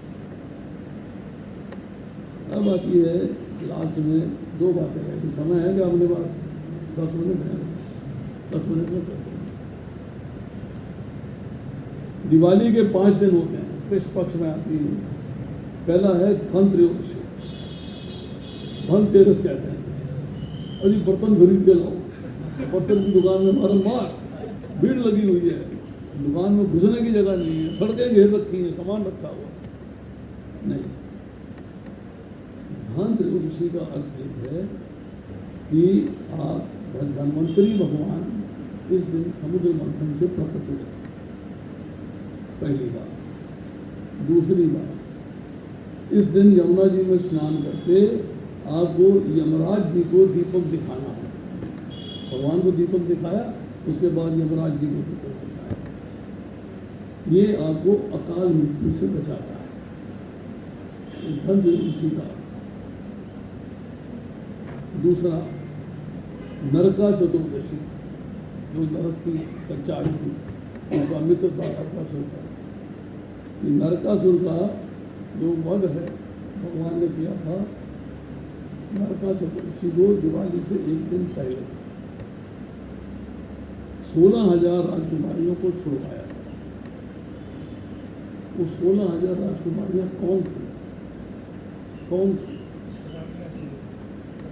अब बात यह है कि लास्ट में 2 बातें रहेगी। समय है क्या अपने पास? 10 मिनट है, 10 मिनट में करते हैं। दिवाली के 5 दिन होते हैं, कृष्ण पक्ष में आती है। पहला है धनत्रयोदशी, धनतेरस कहते हैं। अरे बर्तन खरीद के लाओ, बर्तन की दुकान में बारम्बार भीड़ लगी हुई है, दुकान में घुसने की जगह नहीं है, सड़कें घेर रखी हैं, सामान रखा हुआ नहीं। धनत्रयोदशी का अर्थ यह है कि आप धन्वंतरी भगवान इस दिन समुद्र मंथन से प्रकट हो जाते हैं, पहली बात। दूसरी बात, इस दिन यमुना जी में स्नान करके आपको यमराज जी को दीपक दिखाना है। भगवान को दीपक दिखाया, उसके बाद यमराज जी को दीपक दिखाया। ये आपको अकाल मृत्यु से बचाता है, धनत्रयोदशी का। दूसरा, नरका चतुर्दशी, जो नरक की चर्चा आई थी, उसका मित्र था नरकासुर का। नरकासुर का जो वध है भगवान ने किया था नरका चतुर्दशी को, दिवाली से 1 दिन पहले 16,000 राजकुमारियों को छुड़वाया था। वो 16,000 राजकुमारियां कौन थी? कौन थी?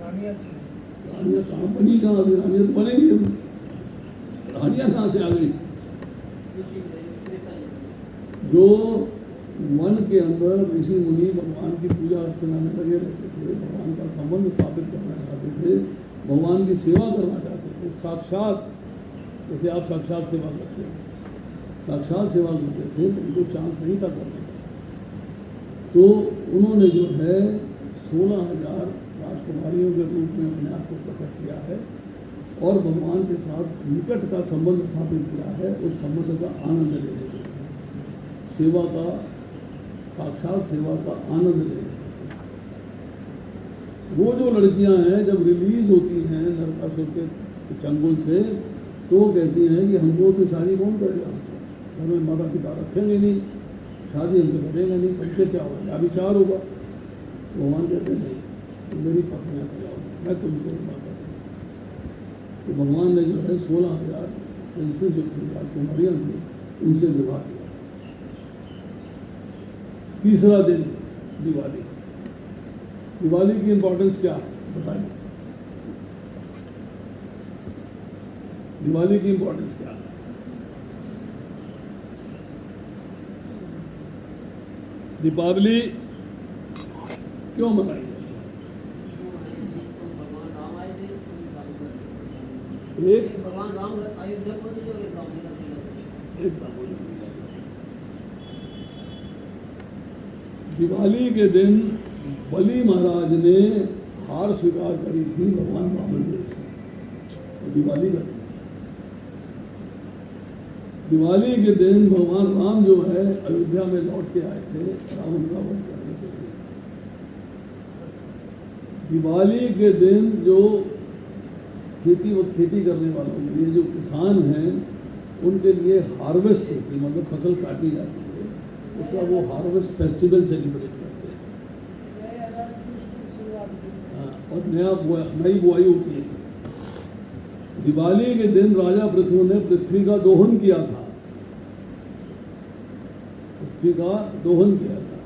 रानियां कहाँ बनी? कहाँ अभी रानियां तो बनेंगी, रानियां कहाँ से आ गई? जो मन के अंदर ऋषि मुनि भगवान की पूजा अर्चना में लगे रहते थे, भगवान का संबंध स्थापित करना चाहते थे, भगवान की सेवा करना चाहते थे, साक्षात, जैसे आप साक्षात सेवा करते हैं, साक्षात सेवा करते थे, तो उनको चांस नहीं था करने का। तो उन्होंने जो है 16,000 राजकुमारियों के रूप में अपने आप को प्रकट किया है और भगवान के साथ निकट का संबंध स्थापित किया है। उस संबंध का आनंद लेने के लिए, सेवा का, साक्षात सेवा का आनंद लेने के लिए। वो जो लड़कियां हैं जब रिलीज होती हैं नरकासुर के चंगुल से, तो वो कहती हैं कि हमको तो शादी कौन करेगा हमसे, घर में माता पिता रखेंगे नहीं, शादी हमसे करेंगे नहीं, हमसे क्या होगा, क्या विचार होगा। भगवान कहते नहीं, तो मेरी पत्नियां जाओ, मैं तुमसे विवाह करूँगा। तो भगवान ने जो है 16,000 प्रिंसेस जो थी, राजकुमारियाँ थी, उनसे विवाह किया। तीसरा दिन दिवाली। दिवाली की इंपॉर्टेंस क्या बताइए? दिवाली की इंपॉर्टेंस क्या है? दीपावली क्यों मनाई जाती है? एक भगवान राम अयोध्या पहुंचे जो एक दामोदर पूजा। दिवाली के दिन बलि महाराज ने हार स्वीकार करी थी भगवान वामनदेव से, और दिवाली का दिन। दिवाली के दिन भगवान राम जो है अयोध्या में लौट के आए थे रावण का वध करने के लिए। दिवाली के दिन जो खेती करने वालों के लिए, जो किसान हैं, उनके लिए हार्वेस्ट होती है, मतलब फसल काटी जाती है, उसका वो हार्वेस्ट फेस्टिवल सेलिब्रेट करते हैं। और नई बुआई होती है। दिवाली के दिन राजा पृथु ने पृथ्वी का दोहन किया था, पृथ्वी का दोहन किया था।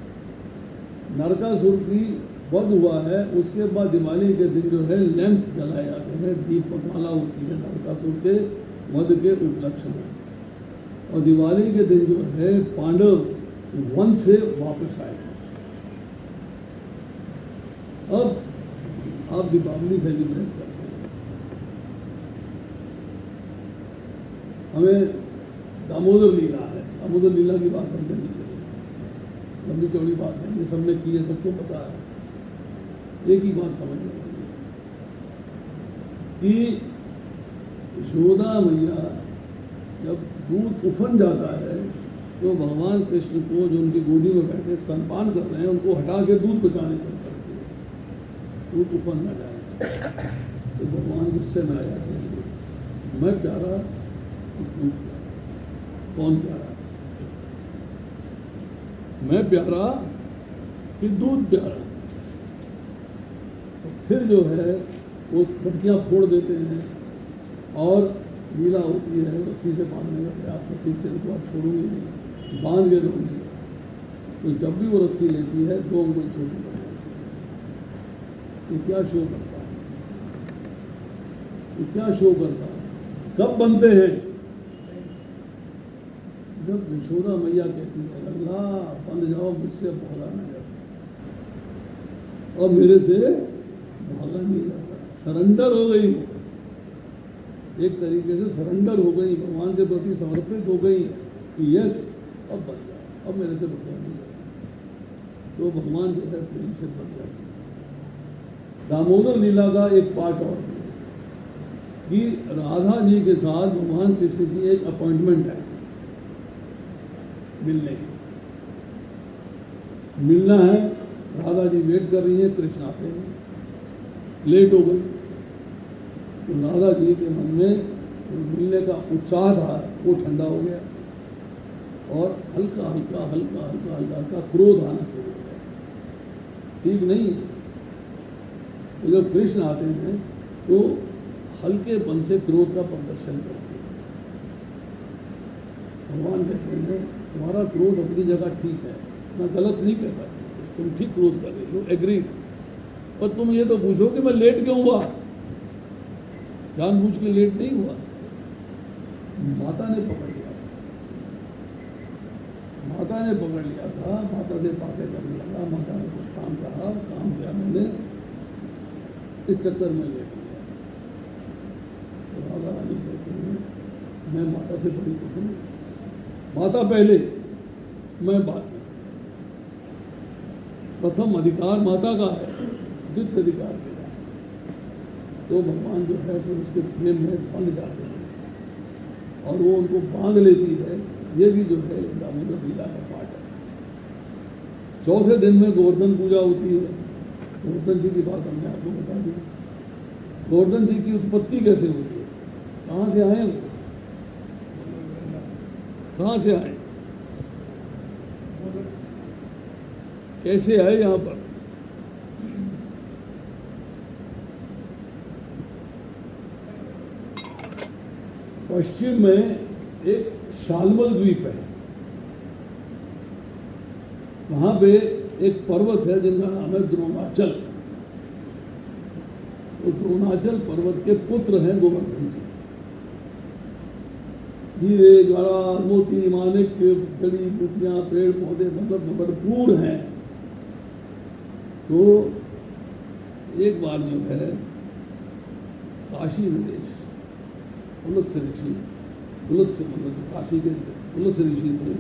नरकासुर की वध हुआ है, उसके बाद दिवाली के दिन जो है लैंप जलाए जाते हैं, दीपमाला होती है नरकासुर के वध के उपलक्ष्य में। और दिवाली के दिन जो है पांडव वन से वापस आए। अब आप दीपावली सेलिब्रेट करते हैं। हमें दामोदर लीला है, दामोदर लीला की बात हम करनी चाहिए, लंबी चौड़ी बात है, ये सबने की है, सबको पता है। एक ही बात समझ में आई कि यशोदा मैया जब दूध उफन जाता है तो भगवान कृष्ण को जो उनकी गोदी में बैठे स्तनपान कर रहे हैं उनको हटा के दूध बचाने चल करते हैं, दूध उफन न जाए तो भगवान गुस्से में आ जाते हैं, मैं प्यारा दूध प्यारा, कौन प्यारा, मैं प्यारा कि दूध प्यारा। तो फिर जो है वो खटकियाँ फोड़ देते हैं और लीला होती है, रस्सी से बांधने का प्रयास करती है, तेरे को आप छोड़ूंगी नहीं, बांध के दूंगी। तो जब भी वो रस्सी लेती है 2 उंगली छोटी पड़ जाती है। ये क्या शो करता है, ये क्या शो करता है? कब बनते हैं? जब यशोदा मैया कहती है अल्लाह बंद जाओ, मुझसे भागा ना जाता, और मेरे से भागा नहीं जाता, सरेंडर हो गई वो, एक तरीके से सरेंडर हो गई, भगवान के प्रति समर्पित हो गई कि यस अब बन जाओ, अब मेरे से भागा नहीं जाता। तो भगवान जो है प्रेम से बन जाते। दामोदर लीला का एक पार्ट और भी है कि राधा जी के साथ भगवान कृष्ण की एक अपॉइंटमेंट है मिलने की, मिलना है, राधा जी वेट कर रही है, कृष्ण आते हैं, लेट हो गई तो राधा जी के मन में मिलने का उत्साह था वो ठंडा हो गया और हल्का हल्का हल्का हल्का हल्का हल्का क्रोध आना शुरू हो गया। ठीक नहीं, तो जब कृष्ण आते हैं तो हल्केपन से क्रोध का प्रदर्शन करते हैं। भगवान कहते हैं तुम्हारा क्रोध अपनी जगह ठीक है, मैं गलत नहीं कहता तुमसे, तुम ठीक क्रोध कर रही हो, एग्री, पर तुम ये तो पूछो कि मैं लेट क्यों हुआ, जानबूझ के लेट नहीं हुआ। माता ने पकड़ लिया था, माता ने पकड़ लिया था, माता से बातें करने लगा, माता ने कुछ काम कहा, काम किया मैंने, इस चक्कर में लेट गया। तो राधा रानी कहते हैं मैं माता से बड़ी तो हूँ, माता पहले मैं बाद में, प्रथम अधिकार माता का है, द्वितीय अधिकार मेरा। तो भगवान जो है फिर उसके प्रेम में बंध जाते हैं और वो उनको बांध लेती है। ये भी जो है दामोदर लीला का पार्ट है। चौथे दिन में गोवर्धन पूजा होती है। गोवर्धन जी की बात हमने आपको बता दी। गोवर्धन जी की उत्पत्ति कैसे हुई है, कहाँ से आए वो, कहाँ से आए, कैसे आए यहाँ पर? पश्चिम में एक शालमल द्वीप है, वहां पे एक पर्वत है जिनका नाम है द्रोणाचल। तो द्रोणाचल पर्वत के पुत्र हैं गोवर्धन जी। हीरे जवाहरात मोती माणिक जड़ी बूटियां पेड़ पौधे मतलब भरपूर हैं। तो एक बार जो है काशी नरेश पुलत्स्य ऋषि, पुलत्स्य मतलब काशी के पुलत्स्य ऋषि थे,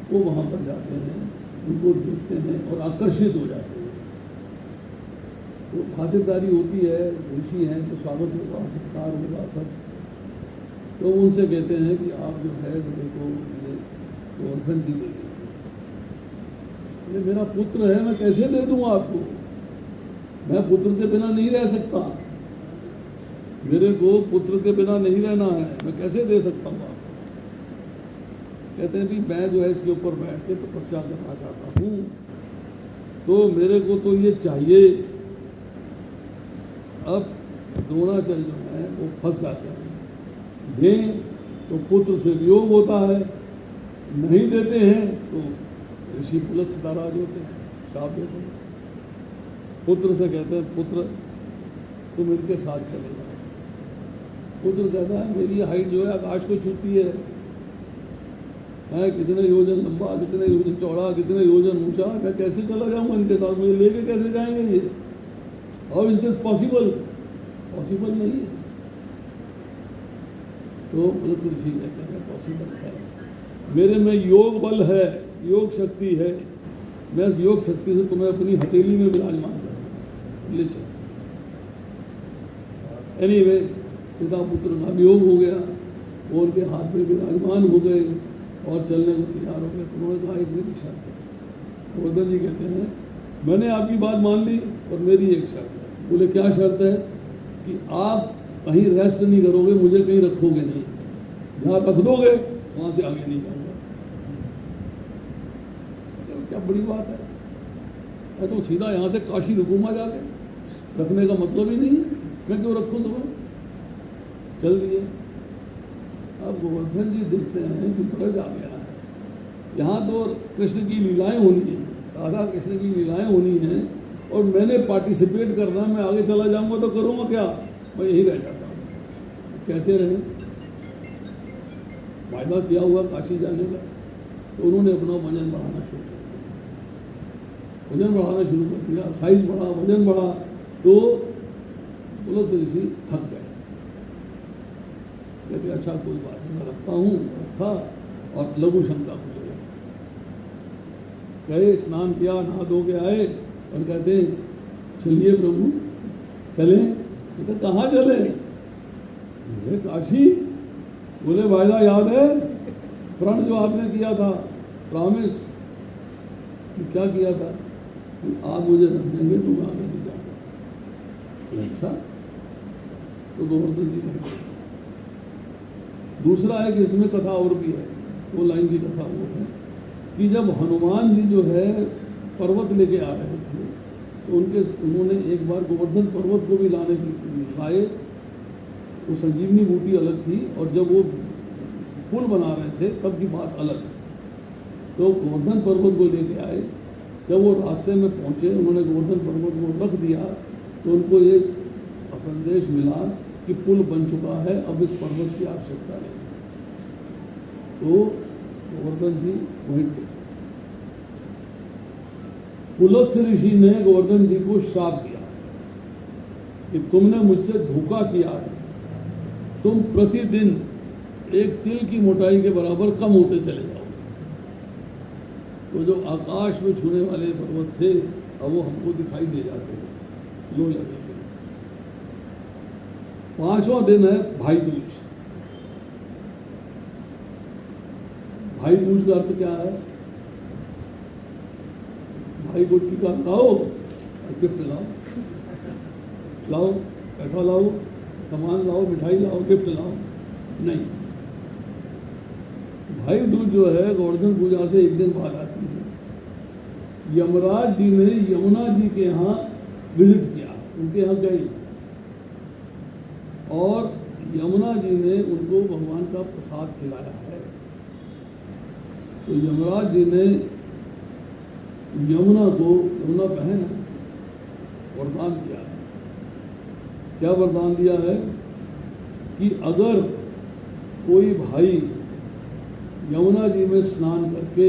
वो वहाँ पर जाते हैं, उनको देखते हैं और आकर्षित हो जाते हैं। तो खातिरदारी होती है, ऋषि हैं तो स्वागत होगा, सत्कार होगा सब। तो उनसे कहते हैं कि आप जो है मेरे को ये गोवर्धन जी दे दीजिए। ये मेरा पुत्र है, मैं कैसे दे दूँ आपको, मैं पुत्र के बिना नहीं रह सकता, मेरे को पुत्र के बिना नहीं रहना है, मैं कैसे दे सकता हूँ आपको। कहते हैं कि मैं जो है इसके ऊपर बैठ के तपस्या करना चाहता हूँ, तो मेरे को तो ये चाहिए। अब द्रोणाचल जो है वो फंस जाते हैं, दें तो पुत्र से वियोग होता है, नहीं देते हैं तो ऋषि पुलत्स्य नाराज होते हैं, शाप देते हैं। पुत्र से कहते हैं पुत्र तुम इनके साथ चले जाओ। पुत्र कहता है मेरी हाइट जो है आकाश को छूती है, कितने योजन लंबा, कितने योजन चौड़ा, कितने योजन ऊंचा, मैं कैसे चला जाऊंगा इनके साथ, मुझे लेके कैसे जाएंगे ये, how is this possible, possible नहीं है। तो पुलत्स्य ऋषि कहते हैं पॉसिबल है, मेरे में योग बल है, योग शक्ति है, मैं इस योग शक्ति से तुम्हें अपनी हथेली में विराजमान करूँगा, ले चलो। एनीवे पिता पुत्र का वियोग हो गया, वो उनके हाथ में विराजमान हो गए और चलने को तैयार हो गए। उन्होंने कहा एक मेरी शर्त है। गोवर्धन जी कहते हैं मैंने आपकी बात मान ली और मेरी एक शर्त है। बोले क्या शर्त है? कि आप कहीं रेस्ट नहीं करोगे, मुझे कहीं रखोगे नहीं, जहाँ रख दोगे वहाँ से आगे नहीं जाऊँगा। क्या बड़ी बात है, मैं तो सीधा यहाँ से काशी रुकूंगा जाके, रखने का मतलब ही नहीं है, मैं क्यों रखूँ तुम्हें? चल दिए। अब गोवर्धन जी देखते हैं कि ब्रज आ गया है, यहाँ तो कृष्ण की लीलाएं होनी है, राधा कृष्ण की लीलाएं होनी है, और मैंने पार्टिसिपेट करना, मैं आगे चला जाऊंगा तो करूँगा क्या? मैं यही रह जाता हूँ। कैसे रहे? वायदा किया हुआ काशी जाने का, तो उन्होंने अपना वजन बढ़ाना शुरू कर दिया। वजन बढ़ाना शुरू कर दिया, साइज बढ़ा, वजन बढ़ा, तो तुलसी ऋषि थक गए। कहते अच्छा कोई बात नहीं, मैं रखता हूँ। रखा और लघु शंका को चले गए, स्नान किया, नहा धो के आए और कहते चलिए प्रभु चलें। तो कहाँ चले? बोले काशी। बोले वायदा याद है, प्रण जो आपने किया था, प्रॉमिस, क्या किया था कि आप मुझे रख देंगे तो मैं आगे नहीं जाऊँगा। अच्छा, तो गोवर्धन जी ने। दूसरा है कि इसमें कथा और भी है, 2 लाइन की कथा वो है कि जब हनुमान जी जो है पर्वत लेके आ रहे थे, तो उन्होंने एक बार गोवर्धन पर्वत को भी लाए। वो संजीवनी बूटी अलग थी, और जब वो पुल बना रहे थे तब की बात अलग है। तो गोवर्धन पर्वत को लेके आए, जब वो रास्ते में पहुंचे, उन्होंने गोवर्धन पर्वत को रख दिया, तो उनको ये संदेश मिला कि पुल बन चुका है, अब इस पर्वत की आवश्यकता नहीं। तो गोवर्धन जी वहीं टिके। पुलत्स्य ऋषि ने गोवर्धन जी को श्राप दिया कि तुमने मुझसे धोखा किया है, तुम प्रतिदिन एक तिल की मोटाई के बराबर कम होते चले जाओगे। तो जो आकाश में छूने वाले पर्वत थे, अब वो हमको दिखाई दे जाते हैं, लो लगेंगे। 5वां दिन है भाई दूज। भाई दूज का अर्थ क्या है? भाई को टीका लाओ और गिफ्ट लाओ, लाओ पैसा लाओ, सामान लाओ, मिठाई लाओ, गिफ्ट लाओ। नहीं, भाई दूज जो है गोवर्धन पूजा से एक दिन बाद आती है। यमराज जी ने यमुना जी के यहाँ विजिट किया, उनके यहाँ गए, और यमुना जी ने उनको भगवान का प्रसाद खिलाया है। तो यमराज जी ने यमुना बहन है, वरदान दिया है। क्या वरदान दिया है? कि अगर कोई भाई यमुना जी में स्नान करके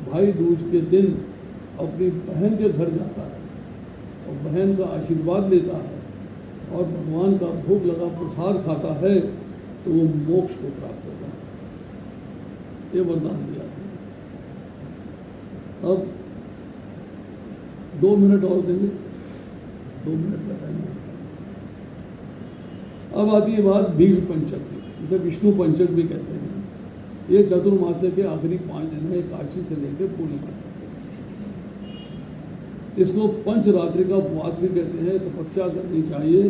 भाई दूज के दिन अपनी बहन के घर जाता है और बहन का आशीर्वाद लेता है और भगवान का भोग लगा प्रसाद खाता है, तो वो मोक्ष को प्राप्त होता है। ये वरदान दिया है। अब 2 मिनट और देंगे, 2 मिनट का टाइम। अब आती है बात भीष्म पंचक की, जिसे विष्णु पंचक भी कहते हैं। ये चतुर्मास्य के आखिरी 5 दिन है, एकादशी से लेकर पूर्णिमा तक। इसको पंचरात्रि का उपवास भी कहते हैं। तपस्या करनी चाहिए।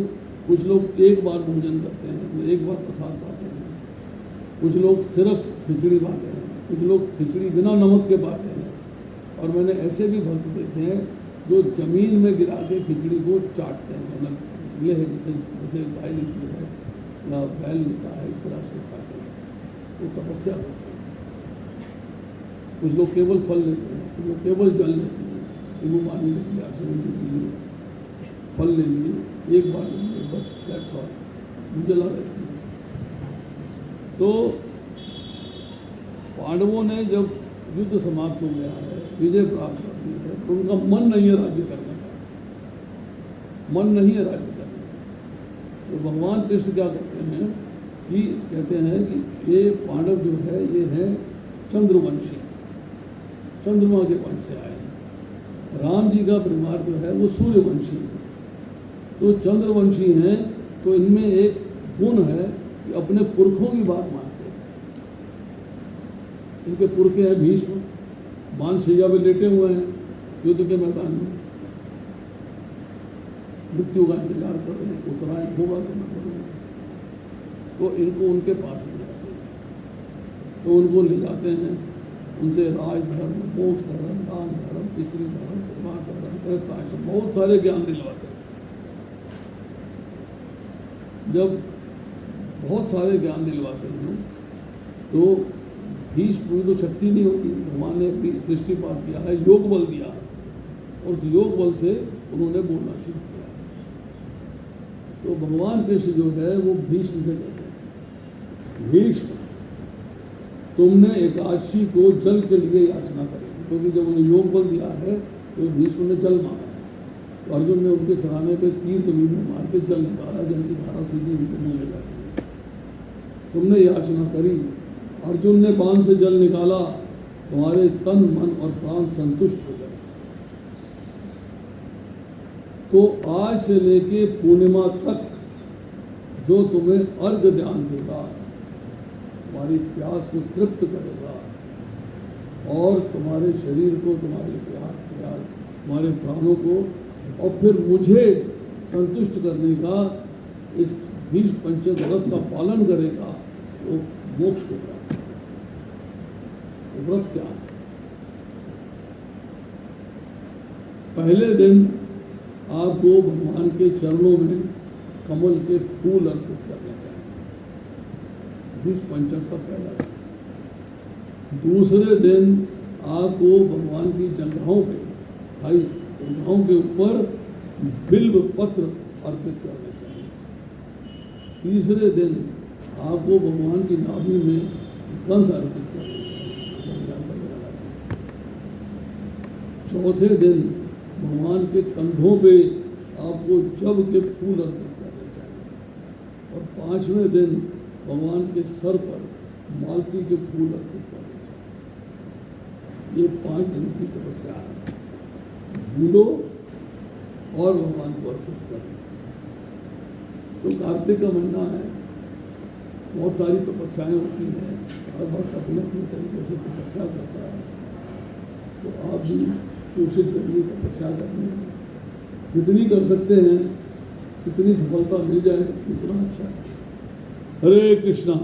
कुछ लोग एक बार भोजन करते हैं, एक बार प्रसाद पाते हैं, कुछ लोग सिर्फ खिचड़ी पाते हैं, कुछ लोग खिचड़ी बिना नमक के पाते हैं। और मैंने ऐसे भी भक्त देखे हैं जो जमीन में गिरा के खिचड़ी को चाटते हैं, मतलब ये है जैसे गाय लेती है या बैल लेता है, इस तरह से खाते हैं। वो तपस्या करते हैं। कुछ लोग केवल फल लेते हैं, कुछ लोग केवल जल लेते हैं, नींबू पानी ले लिया, आचमन के लिए फल ले लिए, एक बार ले लिए, बस दैट्स ऑल, जला रहती है। तो पांडवों ने जब युद्ध समाप्त हो गया है, विजय प्राप्त कर दी है, तो उनका मन नहीं है राज्य करने का, मन नहीं है राज्य करने का। तो भगवान कृष्ण क्या कहते हैं कि कहते हैं कि ये पांडव जो है ये है चंद्रवंशी, चंद्रमा के वंश से आए हैं। राम जी का परिवार जो है वो सूर्यवंशी है। तो चंद्रवंशी हैं, तो इनमें एक गुण है कि अपने पुरखों की बात मानते हैं। इनके पुरखे हैं भीष्म, मानशैया पे लेटे हुए हैं युद्ध के मैदान में, मृत्यु का इंतजार कर रहे हैं, उत्तरायण होगा तो मैं करूँगा। तो इनको उनके पास ले जाते हैं, तो उनको ले जाते हैं, उनसे राज धर्म, मोक्ष धर्म, दान धर्म, स्त्री धर्म, परिवार धर्म, गृहस्थ आश्रम, बहुत सारे ज्ञान दिलवाते हैं। जब बहुत सारे ज्ञान दिलवाते हैं तो भीष्म में तो शक्ति नहीं होती, भगवान ने अपनी दृष्टिपात किया है, योग बल दिया है, और उस योग बल से उन्होंने बोलना शुरू किया। तो भगवान कृष्ण जो है वो भीष्म से कहते हैं, भीष्म तुमने एकादशी को जल के लिए याचना करी, क्योंकि जब उन्हें योग बल दिया है तो भीष्म ने जल मांगा है। तो अर्जुन ने उनके सराहने पे तीर जमीन में मार के जल निकाला, जल की धारा सीधी उनके मुंह में जाती है। तुमने याचना करी, अर्जुन ने बाण से जल निकाला, तुम्हारे तन मन और प्राण संतुष्ट हो गए। तो आज से लेके पूर्णिमा तक जो तुम्हें अर्घ ध्यान देगा, तुम्हारी प्यास को तृप्त करेगा और तुम्हारे शरीर को, तुम्हारे प्यार, तुम्हारे प्राणों को, और फिर मुझे संतुष्ट करने का इस भीष्म पंचक व्रत का पालन करेगा, वो मोक्ष को प्राप्त करेगा। व्रत क्या है? पहले दिन आपको भगवान के चरणों में कमल के फूल अर्पित करने चाहिए, भीष्म पंचक का पहला दिन। दूसरे दिन आपको भगवान की जंघाओं पे, 28 जंघाओं के ऊपर बिल्व पत्र अर्पित करने चाहिए। तीसरे दिन आपको भगवान की नाभि में गंध अर्पित करनी चाहिए। चौथे दिन भगवान के कंधों पे आपको जब के फूल अर्पित करने चाहिए, और 5वें दिन भगवान के सर पर मालती के फूल अर्पित करने चाहिए। ये 5 दिन की तपस्या है, भूलो और भगवान को अर्पित करो। तो कार्तिक का महीना है, बहुत सारी तपस्याएं होती हैं, हर वक्त अपने अपने तरीके से तपस्या करता है। तो आप भी कोशिश करिए तपस्या करने की, जितनी कर सकते हैं, कितनी सफलता मिल जाए उतना अच्छा है। हरे कृष्णा।